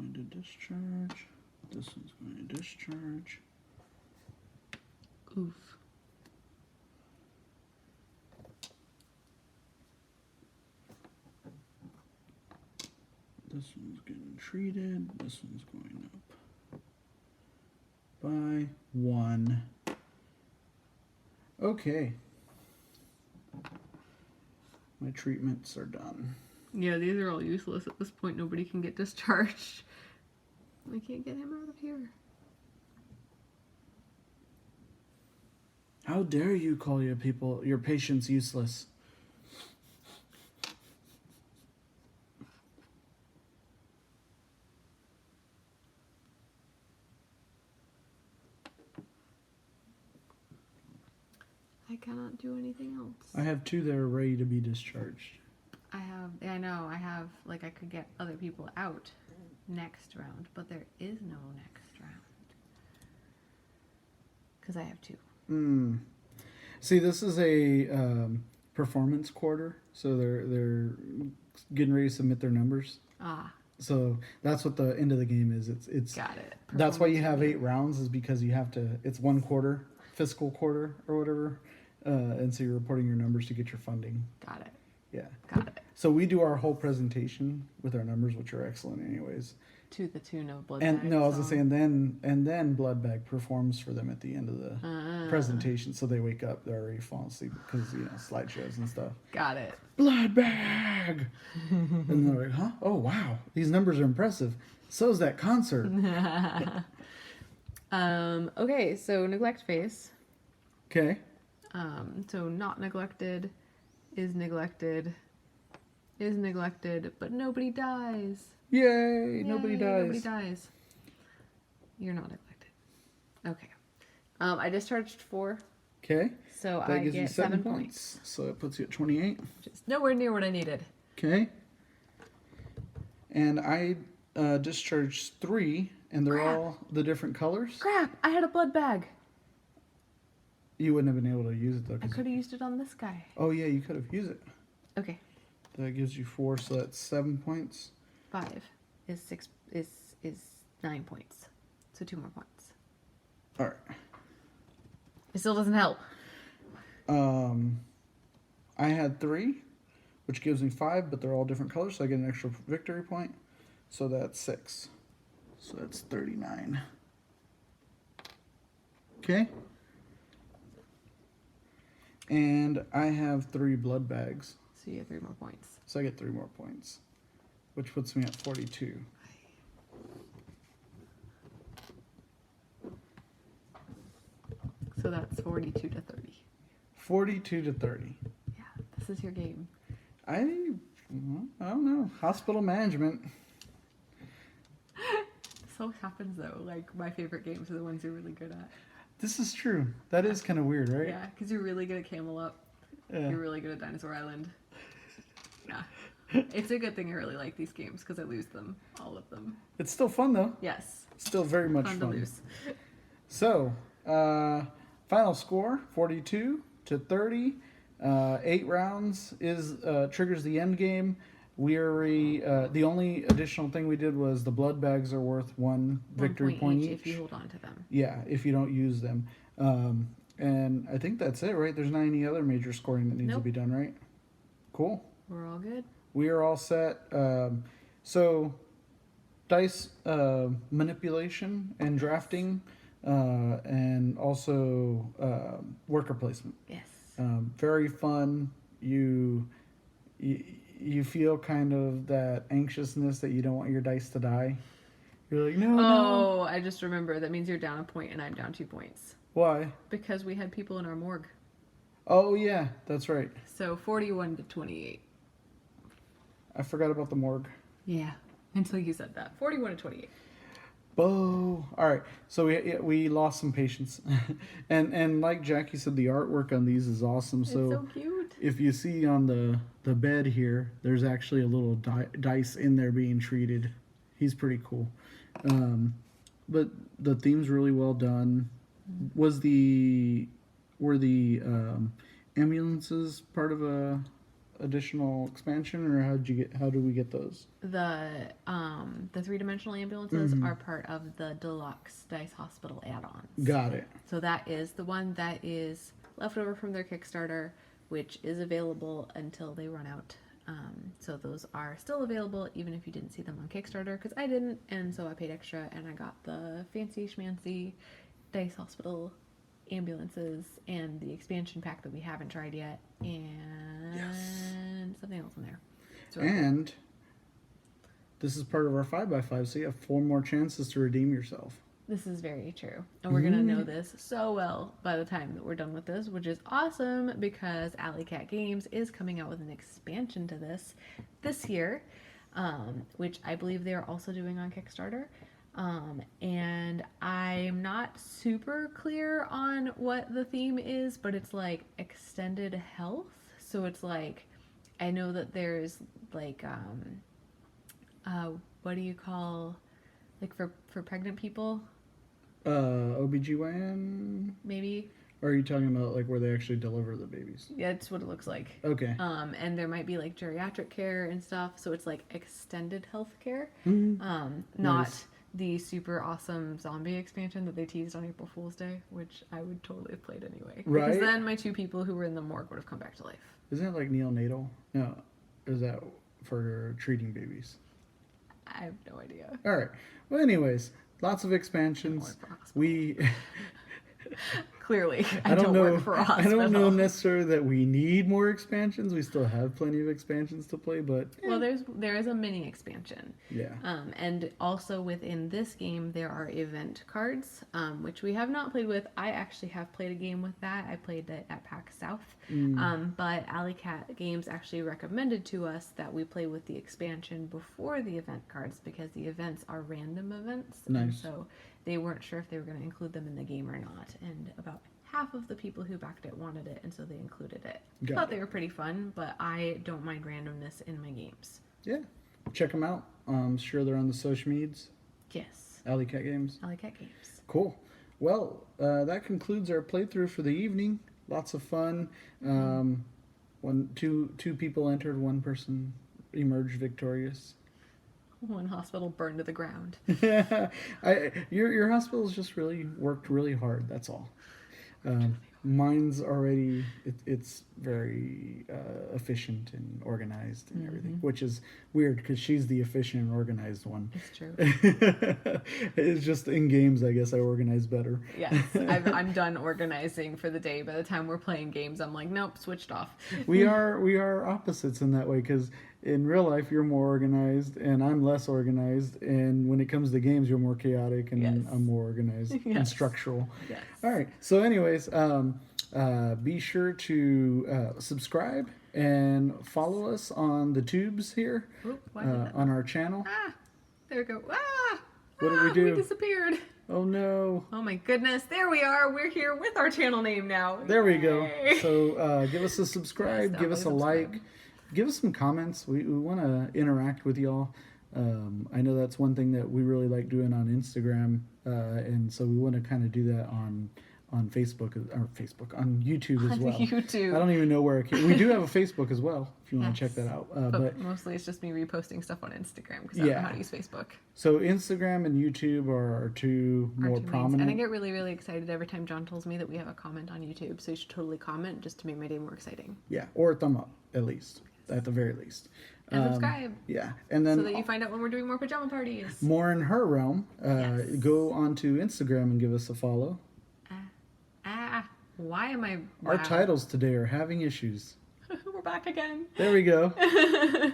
going to discharge. This one's going to discharge. Oof. This one's getting treated. This one's going up by 1. Okay. My treatments are done. Yeah, these are all useless at this point. Nobody can get discharged. I can't get him out of here. How dare you call your patients useless? I cannot do anything else. I have 2 that are ready to be discharged. I know, I have, like, I could get other people out next round, but there is no next round. Because I have 2. See, this is a performance quarter, so they're getting ready to submit their numbers. Ah. So that's what the end of the game is. It's Got it. That's why you have 8 rounds, is because you have to. It's 1 quarter, fiscal quarter or whatever, and so you're reporting your numbers to get your funding. Got it. Yeah. Got it. So we do our whole presentation with our numbers, which are excellent, anyways. To the tune of blood. And bag no, I was song. gonna say, and then Blood Bag performs for them at the end of the presentation, so they wake up, they're already falling asleep because slideshows and stuff. Got it. Blood Bag, and they're like, huh? Oh wow, these numbers are impressive. So's that concert. Okay, so neglect phase. Okay. So not neglected, is neglected, but nobody dies. Yay! Nobody dies. Nobody dies. You're not neglected. Okay. I discharged 4. Okay. So That I gives you get 7 points. So it puts you at 28. Just nowhere near what I needed. Okay. And I discharged 3, and they're all the different colors. Crap! I had a blood bag. You wouldn't have been able to use it though. I could have used it on this guy. Oh yeah, you could have used it. Okay. That gives you 4, so that's 7 points. 5 is 6 is 9 points. So 2 more points. All right. It still doesn't help. I had 3, which gives me 5, but they're all different colors, so I get an extra victory point. So that's 6. So that's 39. Okay. And I have 3 blood bags, So you have 3 more points. so I get 3 more points, which puts me at 42. So that's 42 to 30. 42 to 30. Yeah, this is your game. I don't know. Hospital management. So happens though, like my favorite games are the ones you're really good at. This is true. That is kind of weird, right? Yeah, because you're really good at Camelot. Yeah. You're really good at Dinosaur Island. Yeah. It's a good thing I really like these games because I lose them, all of them. It's still fun though. Yes. Still very much Fun to lose. So, final score 42 to 30. 8 rounds is triggers the end game. We are the only additional thing we did was the blood bags are worth 1 victory point each. If you hold on to them. Yeah, if you don't use them. And I think that's it, right? There's not any other major scoring that needs to be done, right? Cool. We're all good. We are all set. So, dice manipulation and drafting, and also worker placement. Yes. Very fun. You feel kind of that anxiousness that you don't want your dice to die. You're like, no. Oh, I just remember. That means you're down a point and I'm down 2 points. Why? Because we had people in our morgue. Oh yeah, that's right. So 41 to 28. I forgot about the morgue. Yeah, until you said that. 41 to 28. Oh, all right. So we lost some patients, and like Jackie said, the artwork on these is awesome. It's so cute. If you see on the bed here, there's actually a little dice in there being treated. He's pretty cool. But the theme's really well done. Were the ambulances part of a additional expansion, or how do we get those? The 3-dimensional ambulances are part of the deluxe Dice Hospital add-ons. Got it. So that is the one that is left over from their Kickstarter, which is available until they run out. So those are still available even if you didn't see them on Kickstarter, because I didn't, and so I paid extra and I got the fancy schmancy Dice Hospital ambulances and the expansion pack that we haven't tried yet, and something else in there. And cool. This is part of our 5x5, so you have 4 more chances to redeem yourself. This is very true. And we're going to know this so well by the time that we're done with this, which is awesome because ILUIK Games is coming out with an expansion to this year, which I believe they are also doing on Kickstarter. And I'm not super clear on what the theme is, but it's like extended health. So it's like, I know that there's like, what do you call, like for pregnant people? OBGYN? Maybe. Or are you talking about like where they actually deliver the babies? Yeah, that's what it looks like. Okay. And there might be like geriatric care and stuff, so it's like extended health care. Not Nice. The super awesome zombie expansion that they teased on April Fool's Day, which I would totally have played anyway. Right. Because then my 2 people who were in the morgue would have come back to life. Isn't that like neonatal? No. Is that for treating babies? I have no idea. All right. Well, anyways, lots of expansions. We Clearly, I don't work for a hospital. I don't know necessarily that we need more expansions. We still have plenty of expansions to play, but well, there is a mini expansion. Yeah. And also within this game there are event cards, which we have not played with. I actually have played a game with that. I played it at PAX South. But ILUIK Games actually recommended to us that we play with the expansion before the event cards because the events are random events. Nice. And so they weren't sure if they were going to include them in the game or not. And about half of the people who backed it wanted it, and so they included it. Thought they were pretty fun, but I don't mind randomness in my games. Yeah. Check them out. I'm sure they're on the social medias. Yes. ILUIK Games. ILUIK Games. Cool. Well, that concludes our playthrough for the evening. Lots of fun. Two people entered, 1 person emerged victorious. 1 hospital burned to the ground. Your hospital's just really worked really hard. That's all. Mine's already it's very efficient and organized and everything, which is weird because she's the efficient and organized one. It's true. It's just in games, I guess I organize better. Yes, I'm done organizing for the day. By the time we're playing games, I'm like, nope, switched off. We are opposites in that way because in real life you're more organized and I'm less organized, and when it comes to games you're more chaotic and I'm more organized and structural. Yes. All right. So anyways, be sure to subscribe and follow us on the tubes here on our channel. There we go. What did we do? We disappeared. Oh no. Oh my goodness. There we are. We're here with our channel name now. There we go. So give us a subscribe, give us a like. Give us some comments. We want to interact with y'all. I know that's one thing that we really like doing on Instagram, and so we want to kind of do that on Facebook, on YouTube as well. YouTube. I don't even know where it came. We do have a Facebook as well, if you want to check that out. But mostly it's just me reposting stuff on Instagram because I don't know how to use Facebook. So Instagram and YouTube are our two more prominent. And I get really, really excited every time John tells me that we have a comment on YouTube. So you should totally comment just to make my day more exciting. Yeah, or a thumb up at least. At the very least. And subscribe. Yeah. And then so that you find out when we're doing more pajama parties. More in her realm. Go onto Instagram and give us a follow. Why am I... Our titles today are having issues. We're back again. There we go.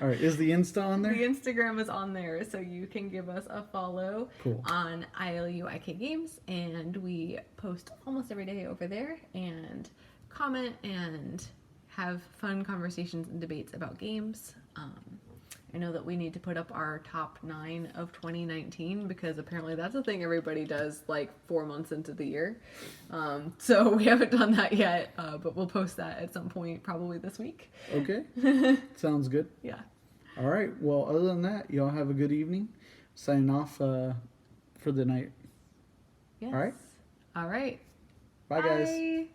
All right. Is the Insta on there? The Instagram is on there, so you can give us a follow on ILUIK Games, and we post almost every day over there, and comment and have fun conversations and debates about games. I know that we need to put up our top 9 of 2019 because apparently that's a thing everybody does like 4 months into the year. So we haven't done that yet, but we'll post that at some point probably this week. Okay. Sounds good. Yeah. All right. Well, other than that, y'all have a good evening. Signing off for the night. Yes. All right. All right. Bye, guys.